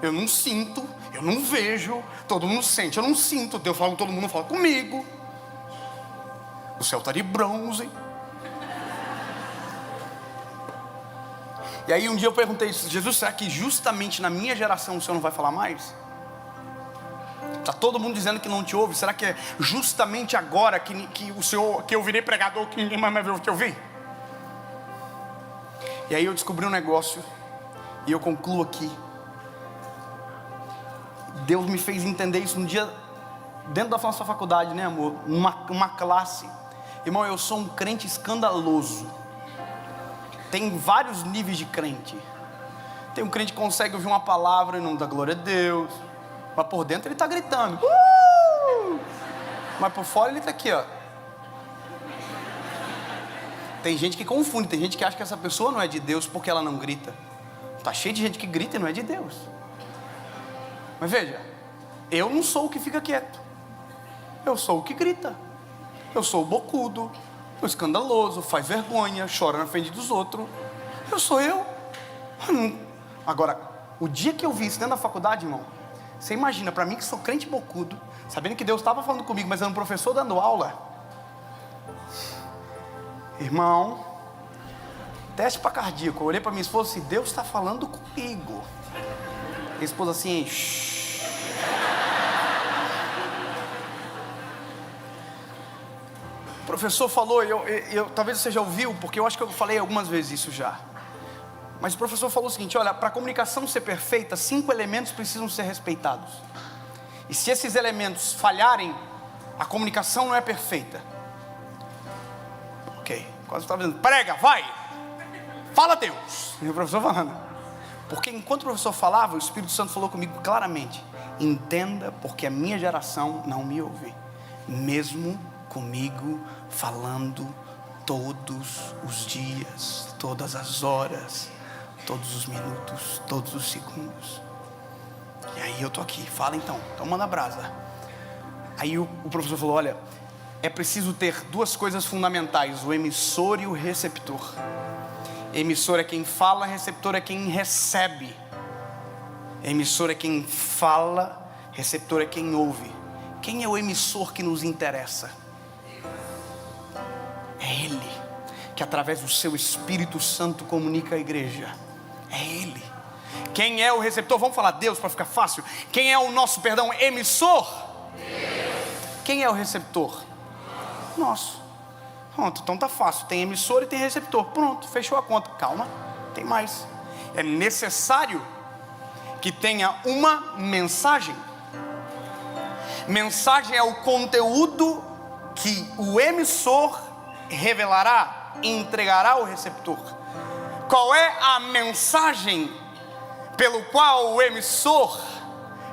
Eu não sinto, eu não vejo. Todo mundo sente, eu não sinto. Deus fala, todo mundo fala comigo. O céu está de bronze. E aí um dia eu perguntei: Jesus, será que justamente na minha geração o Senhor não vai falar mais? Está todo mundo dizendo que não te ouve. Será que é justamente agora que eu virei pregador que ninguém mais vai te ouvir? E aí eu descobri um negócio, e eu concluo aqui. Deus me fez entender isso um dia, dentro da nossa faculdade, né, amor? Uma classe. Irmão, eu sou um crente escandaloso. Tem vários níveis de crente. Tem um crente que consegue ouvir uma palavra e não dá glória a Deus, mas por dentro ele está gritando. Mas por fora ele está aqui, ó. Tem gente que confunde, tem gente que acha que essa pessoa não é de Deus porque ela não grita. Está cheio de gente que grita e não é de Deus. Mas veja, eu não sou o que fica quieto. Eu sou o que grita. Eu sou o bocudo, o escandaloso, faz vergonha, chora na frente dos outros. Eu sou eu. Agora, o dia que eu vi isso dentro da faculdade, irmão, você imagina, para mim que sou crente bocudo, sabendo que Deus estava falando comigo, mas era um professor dando aula. Irmão, teste para cardíaco. Eu olhei para minha esposa assim, Deus está falando comigo. Minha esposa assim, shh. O professor falou, talvez você já ouviu, porque eu acho que eu falei algumas vezes isso já. Mas o professor falou o seguinte, olha, para a comunicação ser perfeita, 5 elementos precisam ser respeitados. E se esses elementos falharem, a comunicação não é perfeita. Ok, quase estava dizendo, prega, vai, fala Deus. E o professor falando. Porque enquanto o professor falava, o Espírito Santo falou comigo claramente, entenda porque a minha geração não me ouve, mesmo comigo falando todos os dias, todas as horas, todos os minutos, todos os segundos. E aí eu tô aqui, fala então manda brasa. Aí o professor falou, olha, é preciso ter 2 coisas fundamentais, o emissor e o receptor. Emissor é quem fala, receptor é quem recebe. Emissor é quem fala, receptor é quem ouve. Quem é o emissor que nos interessa? É Ele, que através do seu Espírito Santo comunica a igreja. É Ele. Quem é o receptor? Vamos falar Deus para ficar fácil. Quem é o nosso, emissor? Deus. Quem é o receptor? Nosso. Pronto, então tá fácil. Tem emissor e tem receptor. Pronto, fechou a conta. Calma, tem mais. É necessário que tenha uma mensagem. Mensagem é o conteúdo que o emissor revelará e entregará ao receptor. Qual é a mensagem pelo qual o emissor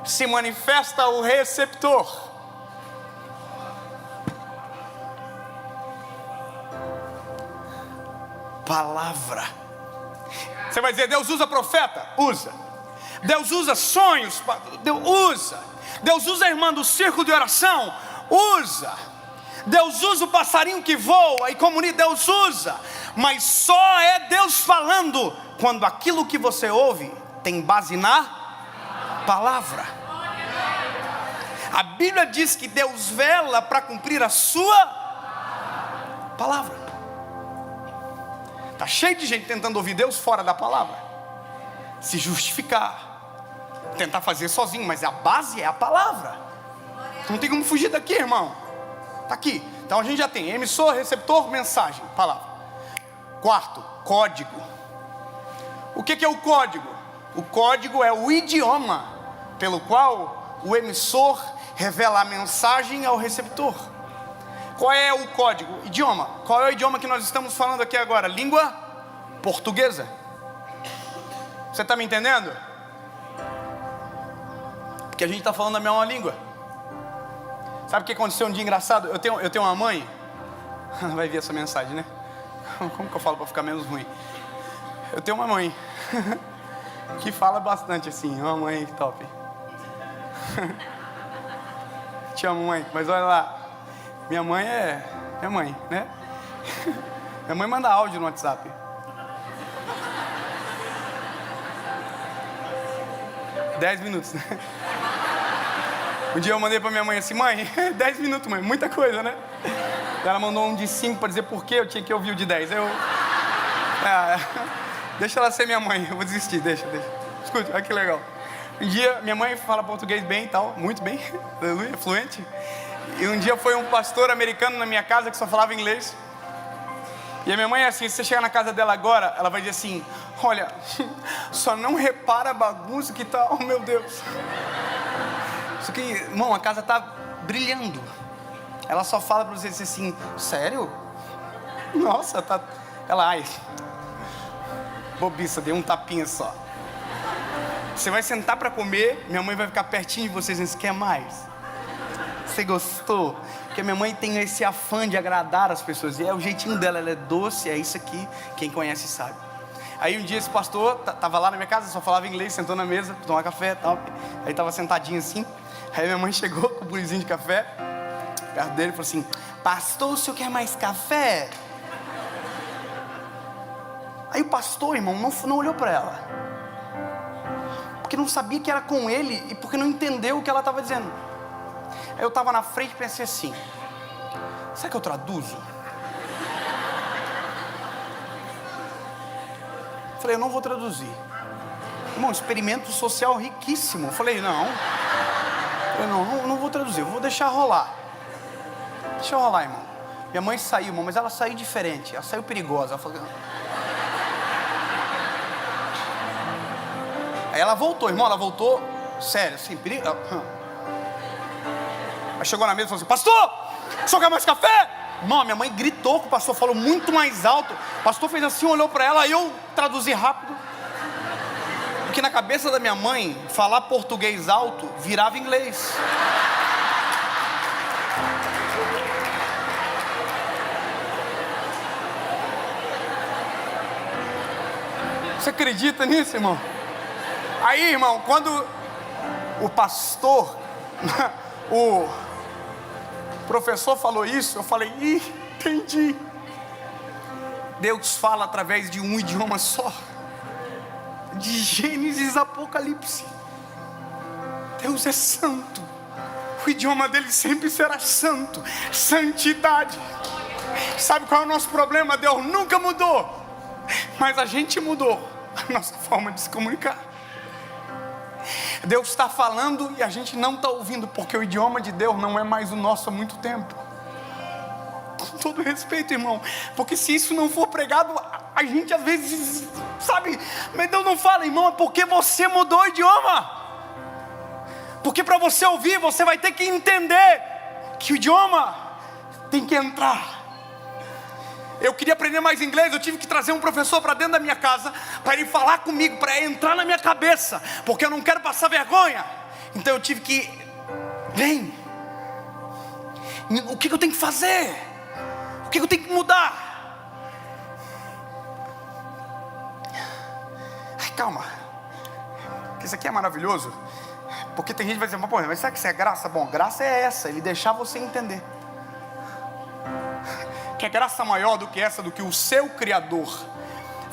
se manifesta ao receptor? Palavra. Você vai dizer, Deus usa profeta? Usa. Deus usa sonhos? Deus usa. Deus usa a irmã do círculo de oração? Usa. Deus usa o passarinho que voa e comunica, Deus usa. Mas só é Deus falando quando aquilo que você ouve tem base na palavra. A Bíblia diz que Deus vela para cumprir a sua palavra. Está cheio de gente tentando ouvir Deus fora da palavra, se justificar, tentar fazer sozinho, mas a base é a palavra. Não tem como fugir daqui, irmão. Está aqui. Então a gente já tem emissor, receptor, mensagem, palavra. 4, código. O que é o código? O código é o idioma pelo qual o emissor revela a mensagem ao receptor. Qual é o código? Idioma. Qual é o idioma que nós estamos falando aqui agora? Língua portuguesa. Você está me entendendo? Porque a gente está falando a mesma língua. Sabe o que aconteceu um dia engraçado? Eu tenho uma mãe. Vai ver essa mensagem, né? Como que eu falo para ficar menos ruim? Eu tenho uma mãe que fala bastante assim. Uma mãe top. Te amo, mãe. Mas olha lá. Minha mãe é minha mãe, né? Minha mãe manda áudio no WhatsApp. Dez minutos, né? Um dia eu mandei pra minha mãe assim, mãe, 10 minutos, mãe, muita coisa, né? Ela mandou um de 5 para dizer por que eu tinha que ouvir o de 10. Deixa ela ser minha mãe, eu vou desistir, deixa. Escute, olha que legal. Um dia, minha mãe fala português bem e tal, muito bem, aleluia, fluente. E um dia foi um pastor americano na minha casa que só falava inglês. E a minha mãe é assim, se você chegar na casa dela agora, ela vai dizer assim, olha, só não repara a bagunça que tá, oh meu Deus. Isso aqui, irmão, a casa tá brilhando. Ela só fala pra você assim, sério? Nossa, tá... Ela, ai, bobiça, dei um tapinha só. Você vai sentar pra comer, minha mãe vai ficar pertinho de vocês, você quer mais? Você gostou? Porque minha mãe tem esse afã de agradar as pessoas, e é o jeitinho dela, ela é doce, é isso aqui, quem conhece sabe. Aí um dia esse pastor tava lá na minha casa, só falava inglês, sentou na mesa, tomar café e tal. Aí tava sentadinho assim, aí minha mãe chegou com um bulizinho de café, perto dele e falou assim, pastor, o senhor quer mais café? Aí o pastor, irmão, não olhou para ela, porque não sabia que era com ele e porque não entendeu o que ela estava dizendo. Aí eu estava na frente e pensei assim, será que eu traduzo? Falei, eu não vou traduzir. Irmão, experimento social riquíssimo. Eu falei, não, não vou traduzir, eu vou deixar rolar. Deixa eu rolar, irmão. Minha mãe saiu, irmão, mas ela saiu diferente, ela saiu perigosa. Ela falou... Aí ela voltou, irmão, ela voltou, sério, assim, perigo. Aí chegou na mesa e falou assim, pastor, o senhor quer mais café? Irmão, minha mãe gritou que o pastor falou muito mais alto. O pastor fez assim, olhou para ela, aí eu traduzi rápido. Porque na cabeça da minha mãe, falar português alto virava inglês. Você acredita nisso, irmão? Aí, irmão, quando o pastor, o professor falou isso, eu falei, entendi. Deus fala através de um idioma só, de Gênesis a Apocalipse. Deus é santo, o idioma dele sempre será santo, santidade. Sabe qual é o nosso problema? Deus nunca mudou, mas a gente mudou a nossa forma de se comunicar. Deus está falando e a gente não está ouvindo, porque o idioma de Deus não é mais o nosso há muito tempo. Com todo respeito, irmão, porque se isso não for pregado, a gente às vezes, sabe, mas Deus não fala, irmão, é porque você mudou o idioma. Porque para você ouvir, você vai ter que entender que o idioma tem que entrar. Eu queria aprender mais inglês, eu tive que trazer um professor para dentro da minha casa, para ele falar comigo, para entrar na minha cabeça, porque eu não quero passar vergonha. Então eu tive que, vem, o que eu tenho que fazer? O que eu tenho que mudar? Ai, calma, isso aqui é maravilhoso, porque tem gente que vai dizer, mas será que isso é graça? Bom, graça é essa, ele deixar você entender. Que é graça maior do que essa, do que o seu Criador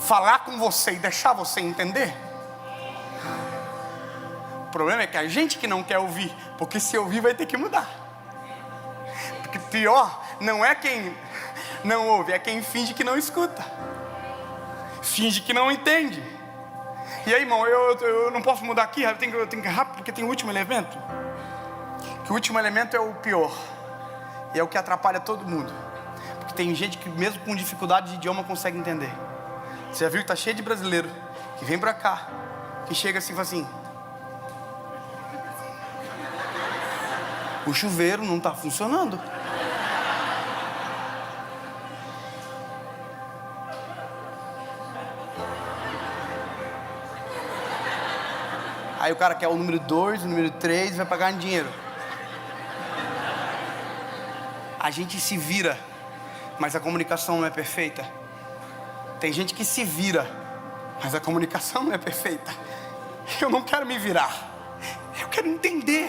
falar com você e deixar você entender? O problema é que a gente que não quer ouvir, porque se ouvir vai ter que mudar. Porque pior não é quem não ouve, é quem finge que não escuta, finge que não entende. E aí, irmão, eu não posso mudar aqui, eu tenho que ir rápido, porque tem o último elemento. Que o último elemento é o pior, e é o que atrapalha todo mundo. Tem gente que mesmo com dificuldade de idioma consegue entender. Você já viu que está cheio de brasileiro que vem para cá, que chega assim e fala assim, o chuveiro não está funcionando. Aí o cara quer o número 2, o número 3 e vai pagar em dinheiro. A gente se vira, mas a comunicação não é perfeita. Tem gente que se vira, mas a comunicação não é perfeita. Eu não quero me virar, eu quero entender.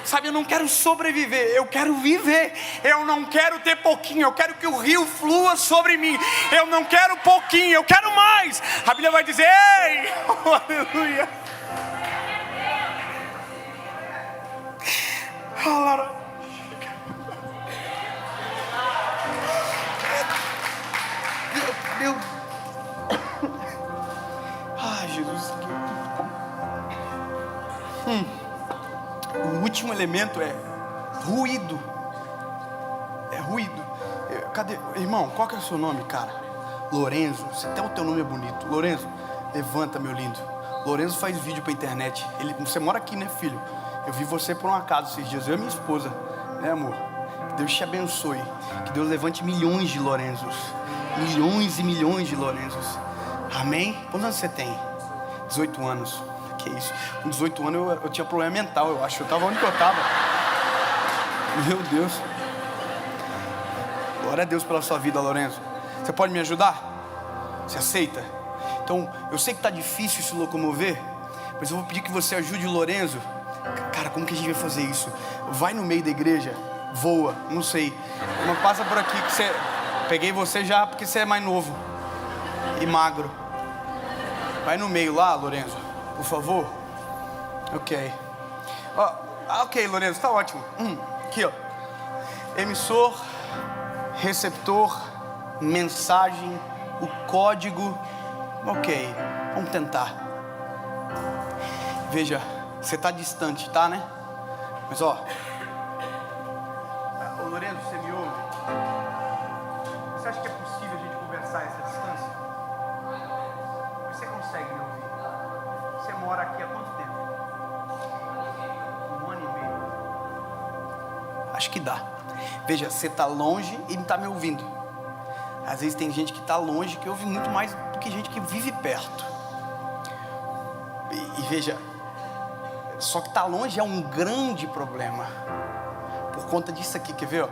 Sabe, eu não quero sobreviver, eu quero viver. Eu não quero ter pouquinho, eu quero que o rio flua sobre mim. Eu não quero pouquinho, eu quero mais. A Bíblia vai dizer, ei, oh, aleluia. Ai, Jesus. O último elemento é ruído. É ruído. Cadê? Irmão, qual que é o seu nome, cara? Lorenzo. Até o teu nome é bonito. Lorenzo, levanta, meu lindo. Lorenzo faz vídeo pra internet. Você mora aqui, né, filho? Eu vi você por um acaso esses dias. Eu e minha esposa. Né, amor? Que Deus te abençoe. Que Deus levante milhões de Lorenzos. Milhões e milhões de Lorenzos. Amém? Quantos anos você tem? 18 anos. Que isso? Com 18 anos eu tinha problema mental, eu acho. Eu tava onde que eu tava. Meu Deus. Glória a Deus pela sua vida, Lorenzo. Você pode me ajudar? Você aceita? Então, eu sei que está difícil se locomover, mas eu vou pedir que você ajude o Lorenzo. Cara, como que a gente vai fazer isso? Vai no meio da igreja, voa, não sei. Não passa por aqui que você... Peguei você já porque você é mais novo e magro. Vai no meio lá, Lorenzo, por favor. Ok. Ok, Lorenzo, tá ótimo. Aqui, ó. Emissor, receptor, mensagem, o código. Ok, vamos tentar. Veja, você tá distante, tá, né? Mas ó, ô Lorenzo, você me ouve? Você acha que é possível a gente conversar a essa distância? Você consegue me ouvir? Você mora aqui há quanto tempo? 1 ano e meio. Acho que dá. Veja, você tá longe e não tá me ouvindo. Às vezes tem gente que está longe que ouve muito mais do que gente que vive perto. E veja, só que estar longe é um grande problema. Por conta disso aqui, quer ver? Ó?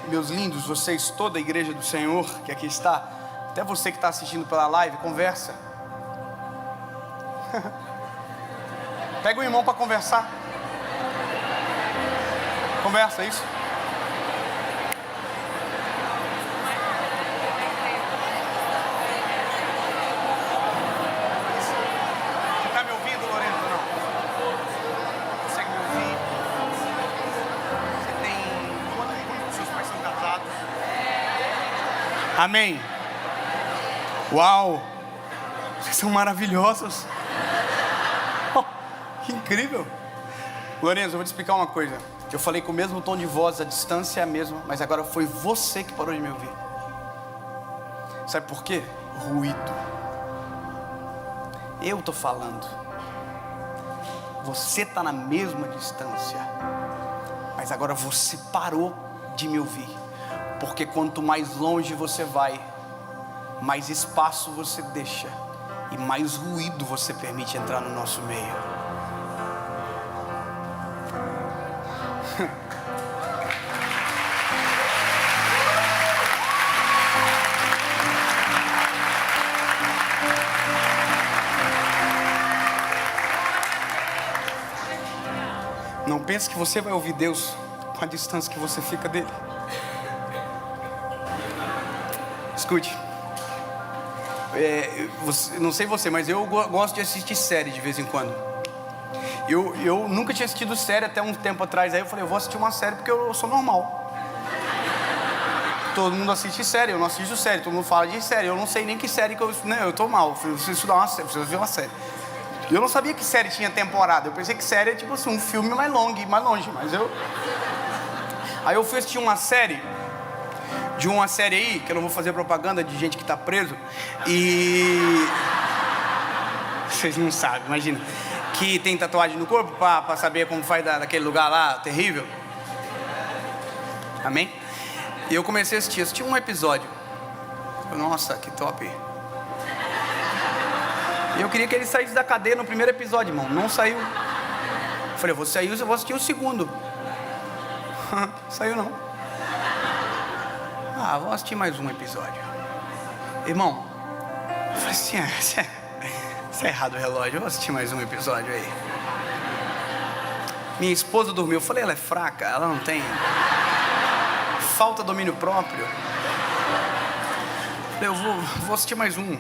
Meus lindos, vocês, toda a igreja do Senhor que aqui está, até você que está assistindo pela live, conversa. Pega um irmão para conversar. Conversa, isso. Amém. Uau, vocês são maravilhosos. Oh, que incrível. Lorenzo, eu vou te explicar uma coisa. Eu falei com o mesmo tom de voz, a distância é a mesma, mas agora foi você que parou de me ouvir. Sabe por quê? Ruído. Eu tô falando. Você tá na mesma distância, mas agora você parou de me ouvir. Porque quanto mais longe você vai, mais espaço você deixa e mais ruído você permite entrar no nosso meio. Não pense que você vai ouvir Deus com a distância que você fica dele. Escute, não sei você, mas eu gosto de assistir série de vez em quando. Eu nunca tinha assistido série até um tempo atrás. Aí eu falei, eu vou assistir uma série porque eu sou normal. Todo mundo assiste série, eu não assisto série. Todo mundo fala de série, eu não sei nem que série que eu tô mal. Eu preciso estudar uma série, preciso ver uma série. Eu não sabia que série tinha temporada. Eu pensei que série é tipo assim, um filme mais longo, mais longe. Aí eu fui assistir uma série. De uma série aí, que eu não vou fazer propaganda de gente que está preso. E... Vocês não sabem, imagina. Que tem tatuagem no corpo para saber como faz daquele lugar lá, terrível. Amém? E eu comecei a assistir um episódio. Nossa, que top. E eu queria que ele saísse da cadeia no primeiro episódio, irmão. Não saiu. Eu falei, eu vou sair, eu vou assistir o segundo. Saiu não. Vou assistir mais um episódio. Irmão, eu falei assim, isso é errado o relógio, eu vou assistir mais um episódio aí. Minha esposa dormiu, eu falei, ela é fraca, ela não tem falta domínio próprio. Eu falei, eu vou assistir mais um.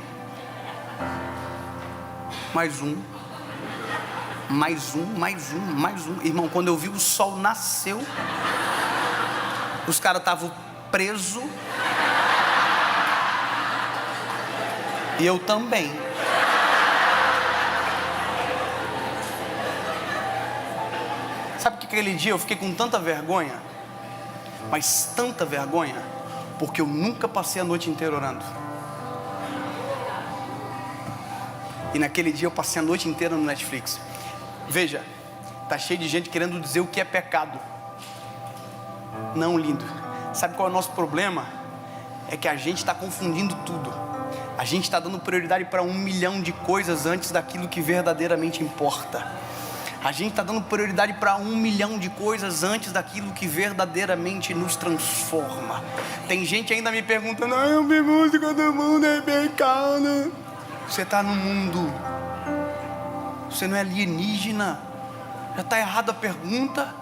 Mais um. Irmão, quando eu vi o sol nasceu, os caras estavam preso e eu também. Sabe que aquele dia eu fiquei com tanta vergonha, mas tanta vergonha, porque eu nunca passei a noite inteira orando. E naquele dia eu passei a noite inteira no Netflix. Veja, tá cheio de gente querendo dizer o que é pecado. Não, lindo. Sabe qual é o nosso problema? É que a gente está confundindo tudo. A gente está dando prioridade para 1 milhão de coisas antes daquilo que verdadeiramente importa. A gente está dando prioridade para 1 milhão de coisas antes daquilo que verdadeiramente nos transforma. Tem gente ainda me perguntando: ah, eu vi música do mundo, é pecado. Você está no mundo. Você não é alienígena. Já está errada a pergunta.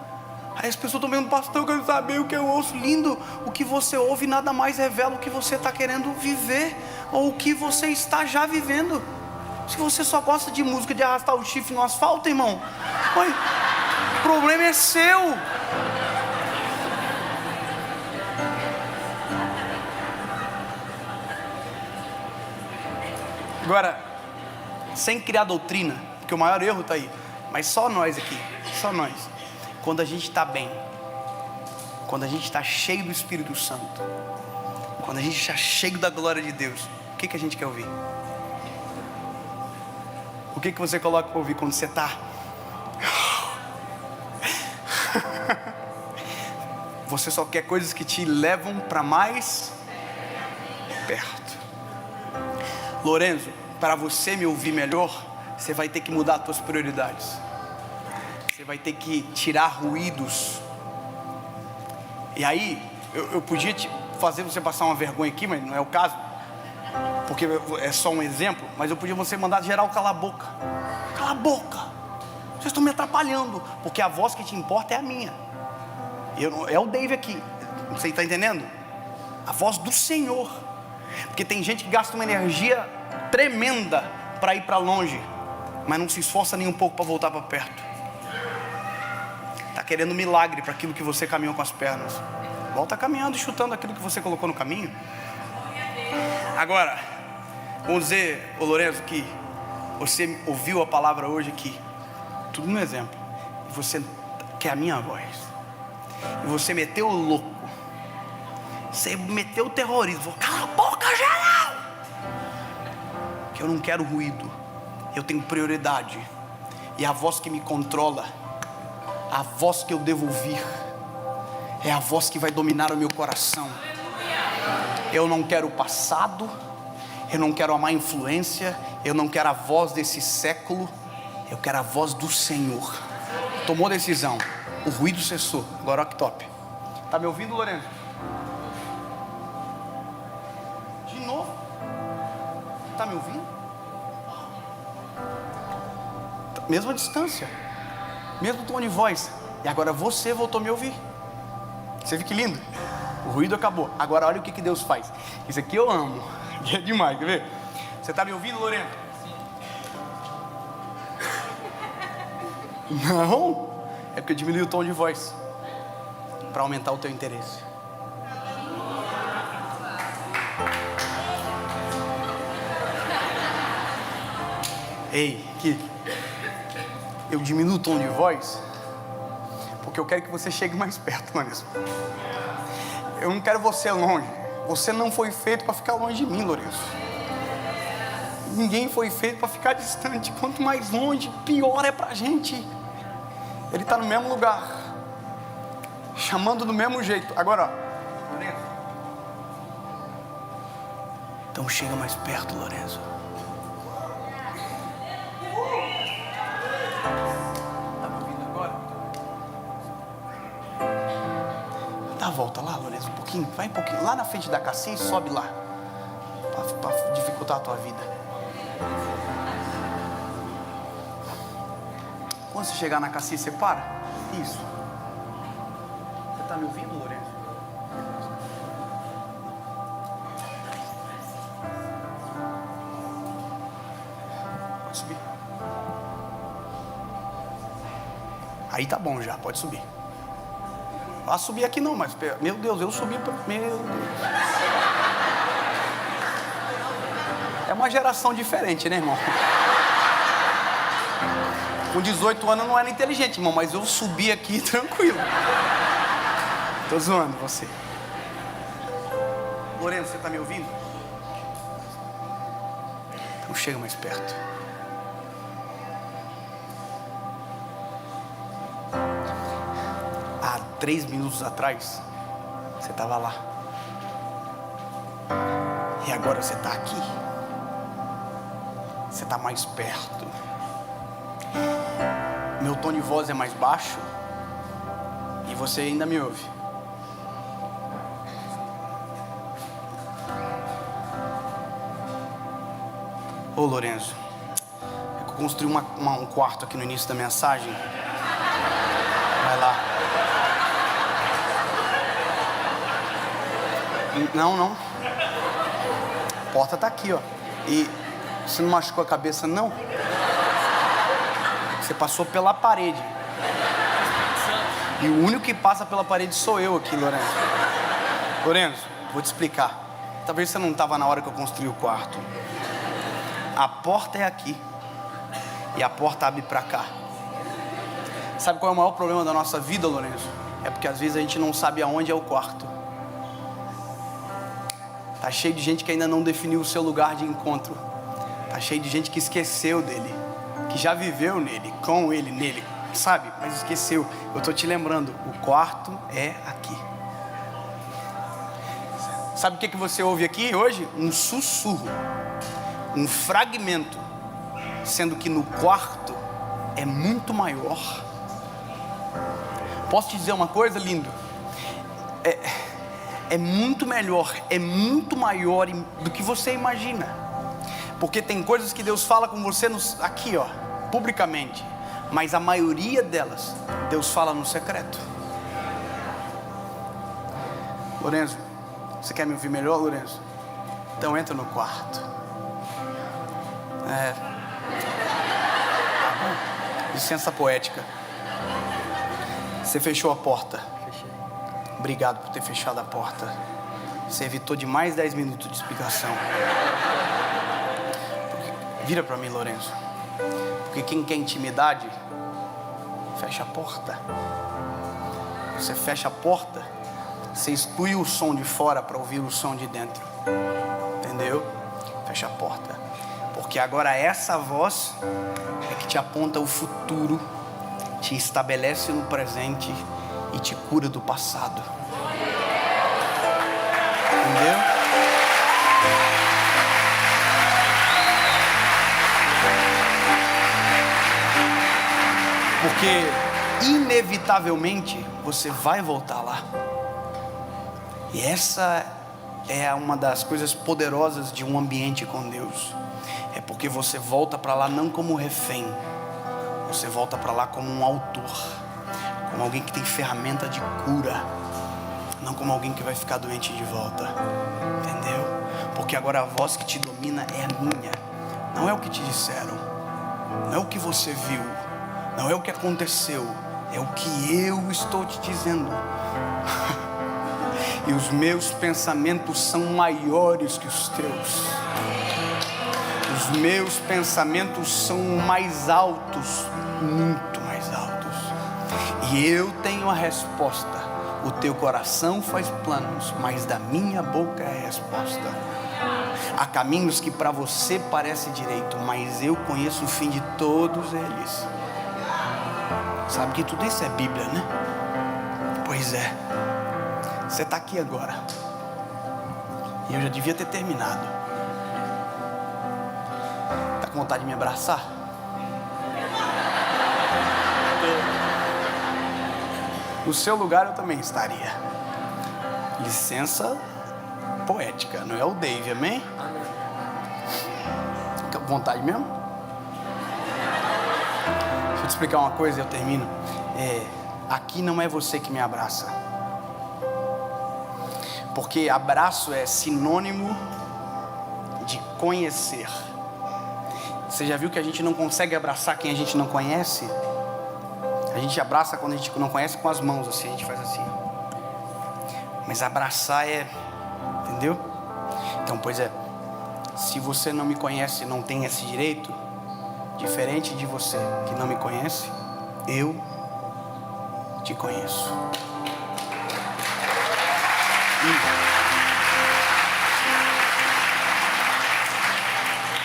Aí as pessoas estão vendo: pastor, eu quero saber o que eu ouço. Lindo, o que você ouve nada mais revela o que você está querendo viver, ou o que você está já vivendo. Se você só gosta de música de arrastar o chifre no asfalto, irmão, oi, o problema é seu. Agora, sem criar doutrina, porque o maior erro está aí, mas só nós aqui, só nós. Quando a gente está bem, quando a gente está cheio do Espírito Santo, quando a gente está cheio da glória de Deus, o que a gente quer ouvir? O que você coloca para ouvir quando você está? Você só quer coisas que te levam para mais perto. Lorenzo, para você me ouvir melhor, você vai ter que mudar as suas prioridades. Você vai ter que tirar ruídos. E aí, eu podia fazer você passar uma vergonha aqui, mas não é o caso, porque é só um exemplo. Mas eu podia você mandar geral calar a boca. Cala a boca, vocês estão me atrapalhando. Porque a voz que te importa é a minha. É o Dave aqui. Você está entendendo? A voz do Senhor. Porque tem gente que gasta uma energia tremenda para ir para longe, mas não se esforça nem um pouco para voltar para perto. Está querendo milagre para aquilo que você caminhou com as pernas. Volta caminhando e chutando aquilo que você colocou no caminho. Agora, vamos dizer, ô Lourenço, que você ouviu a palavra hoje aqui, tudo no exemplo, e você quer a minha voz, e você meteu o louco, você meteu o terrorismo, cala a boca, geral, que eu não quero ruído, eu tenho prioridade, e a voz que me controla, a voz que eu devo ouvir, é a voz que vai dominar o meu coração. Eu não quero o passado, eu não quero a má influência, eu não quero a voz desse século, eu quero a voz do Senhor. Tomou decisão, o ruído cessou. Agora olha que top. Tá me ouvindo, Lourenço? De novo? Tá me ouvindo? Mesma distância, mesmo tom de voz. E agora você voltou a me ouvir. Você viu que lindo? O ruído acabou. Agora olha o que Deus faz. Isso aqui eu amo. É demais, quer ver? Você está me ouvindo, Lorena? Sim. Não? É porque eu diminui o tom de voz para aumentar o teu interesse. Ei, aqui. Eu diminuo o tom de voz porque eu quero que você chegue mais perto, Lourenço. Eu não quero você longe. Você não foi feito para ficar longe de mim, Lourenço. Ninguém foi feito para ficar distante. Quanto mais longe, pior é pra gente. Ele está no mesmo lugar, chamando do mesmo jeito. Agora, ó, Lourenço. Então chega mais perto, Lourenço. Dá a volta lá, Lourenço, um pouquinho. Vai um pouquinho. Lá na frente da Cassia e sobe lá. Para dificultar a tua vida. Quando você chegar na Cassia, você para. Isso. Você está me ouvindo, Lourenço? Pode subir. Aí tá bom já, pode subir. Não vai subir aqui não, mas meu Deus, eu subi para... Meu Deus. É uma geração diferente, né, irmão? Com 18 anos eu não era inteligente, irmão, mas eu subi aqui tranquilo. Tô zoando você. Lorena, você tá me ouvindo? Então chega mais perto. Há 3 minutos atrás, você estava lá. E agora você está aqui. Você está mais perto. Meu tom de voz é mais baixo. E você ainda me ouve. Ô Lorenzo, eu construí um quarto aqui no início da mensagem. Vai lá. Não. A porta tá aqui, ó. E você não machucou a cabeça, não? Você passou pela parede. E o único que passa pela parede sou eu aqui, Lorenzo. Lorenzo, vou te explicar. Talvez você não estava na hora que eu construí o quarto. A porta é aqui. E a porta abre pra cá. Sabe qual é o maior problema da nossa vida, Lorenzo? É porque às vezes a gente não sabe aonde é o quarto. Tá cheio de gente que ainda não definiu o seu lugar de encontro. Tá cheio de gente que esqueceu dele, que já viveu nele, com ele, nele, sabe? Mas esqueceu. Eu tô te lembrando, o quarto é aqui. Sabe o que você ouve aqui hoje? Um sussurro, um fragmento, sendo que no quarto é muito maior. Posso te dizer uma coisa, lindo? É muito melhor, é muito maior do que você imagina. Porque tem coisas que Deus fala com você aqui, ó, publicamente. Mas a maioria delas, Deus fala no secreto. Lorenzo, você quer me ouvir melhor, Lorenzo? Então entra no quarto. Licença poética. Você fechou a porta. Obrigado por ter fechado a porta. Você evitou de mais 10 minutos de explicação. Vira para mim, Lorenzo. Porque quem quer intimidade, fecha a porta. Você fecha a porta, você exclui o som de fora para ouvir o som de dentro. Entendeu? Fecha a porta. Porque agora essa voz é que te aponta o futuro, te estabelece no presente e te cura do passado. Entendeu? Porque inevitavelmente você vai voltar lá. E essa é uma das coisas poderosas de um ambiente com Deus. É porque você volta para lá não como refém, você volta para lá como um autor, como alguém que tem ferramenta de cura, não como alguém que vai ficar doente de volta. Entendeu? Porque agora a voz que te domina é a minha. Não é o que te disseram, não é o que você viu, não é o que aconteceu, é o que eu estou te dizendo. E os meus pensamentos são maiores que os teus. Os meus pensamentos são mais altos, muito mais altos. E eu tenho a resposta. O teu coração faz planos, mas da minha boca é a resposta. Há caminhos que para você parece direito, mas eu conheço o fim de todos eles. Sabe que tudo isso é Bíblia, né? Pois é. Você está aqui agora. E eu já devia ter terminado. Está com vontade de me abraçar? No seu lugar eu também estaria. Licença poética, não é o Dave, amém? Fica com vontade mesmo? Deixa eu te explicar uma coisa e eu termino. Aqui não é você que me abraça. Porque abraço é sinônimo de conhecer. Você já viu que a gente não consegue abraçar quem a gente não conhece? A gente abraça quando a gente não conhece com as mãos, assim, a gente faz assim. Mas abraçar entendeu? Então, pois é, se você não me conhece e não tem esse direito, diferente de você que não me conhece, eu te conheço.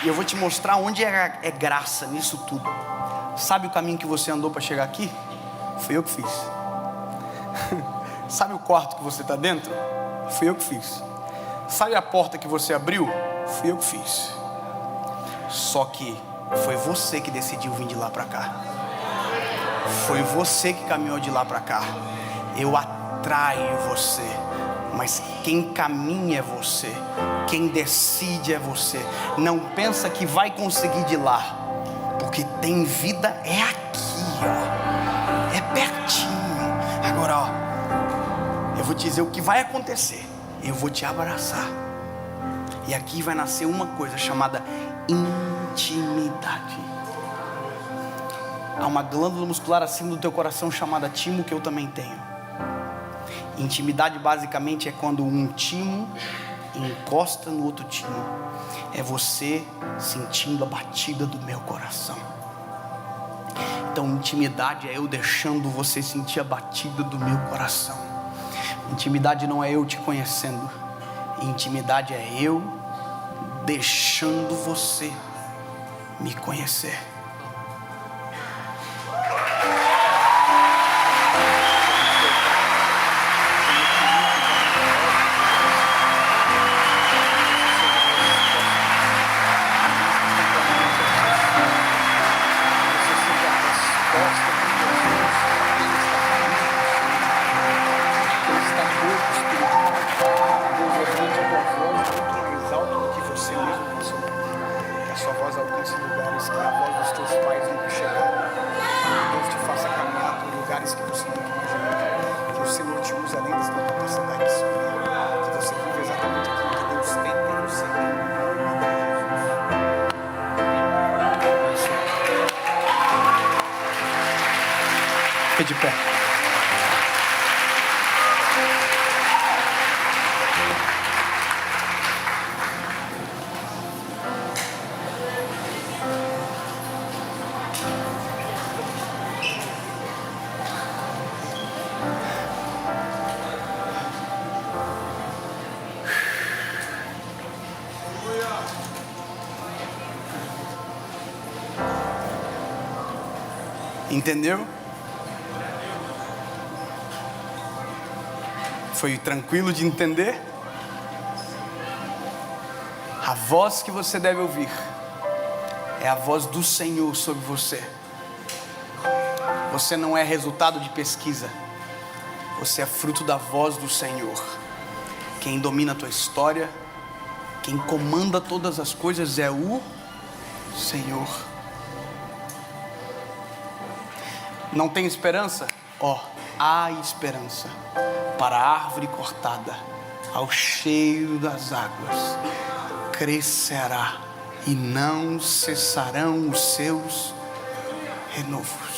E eu vou te mostrar onde é graça nisso tudo. Sabe o caminho que você andou para chegar aqui? Fui eu que fiz. Sabe o quarto que você está dentro? Fui eu que fiz. Sabe a porta que você abriu? Fui eu que fiz. Só que foi você que decidiu vir de lá para cá. Foi você que caminhou de lá para cá. Eu atraio você, mas quem caminha é você. Quem decide é você. Não pensa que vai conseguir de lá, porque tem vida é aqui, ó. É pertinho. Agora, ó, eu vou te dizer o que vai acontecer. Eu vou te abraçar. E aqui vai nascer uma coisa chamada intimidade. Há uma glândula muscular acima do teu coração chamada timo, que eu também tenho. Intimidade basicamente é quando um timo encosta no outro timo. É você sentindo a batida do meu coração. Então intimidade é eu deixando você sentir a batida do meu coração. Intimidade não é eu te conhecendo. Intimidade é eu deixando você me conhecer. De pé. Entendeu? Foi tranquilo de entender? A voz que você deve ouvir é a voz do Senhor sobre você. Você não é resultado de pesquisa. Você é fruto da voz do Senhor. Quem domina a tua história, quem comanda todas as coisas é o Senhor. Não tem esperança? Ó, há esperança para a árvore cortada, ao cheiro das águas, crescerá e não cessarão os seus renovos.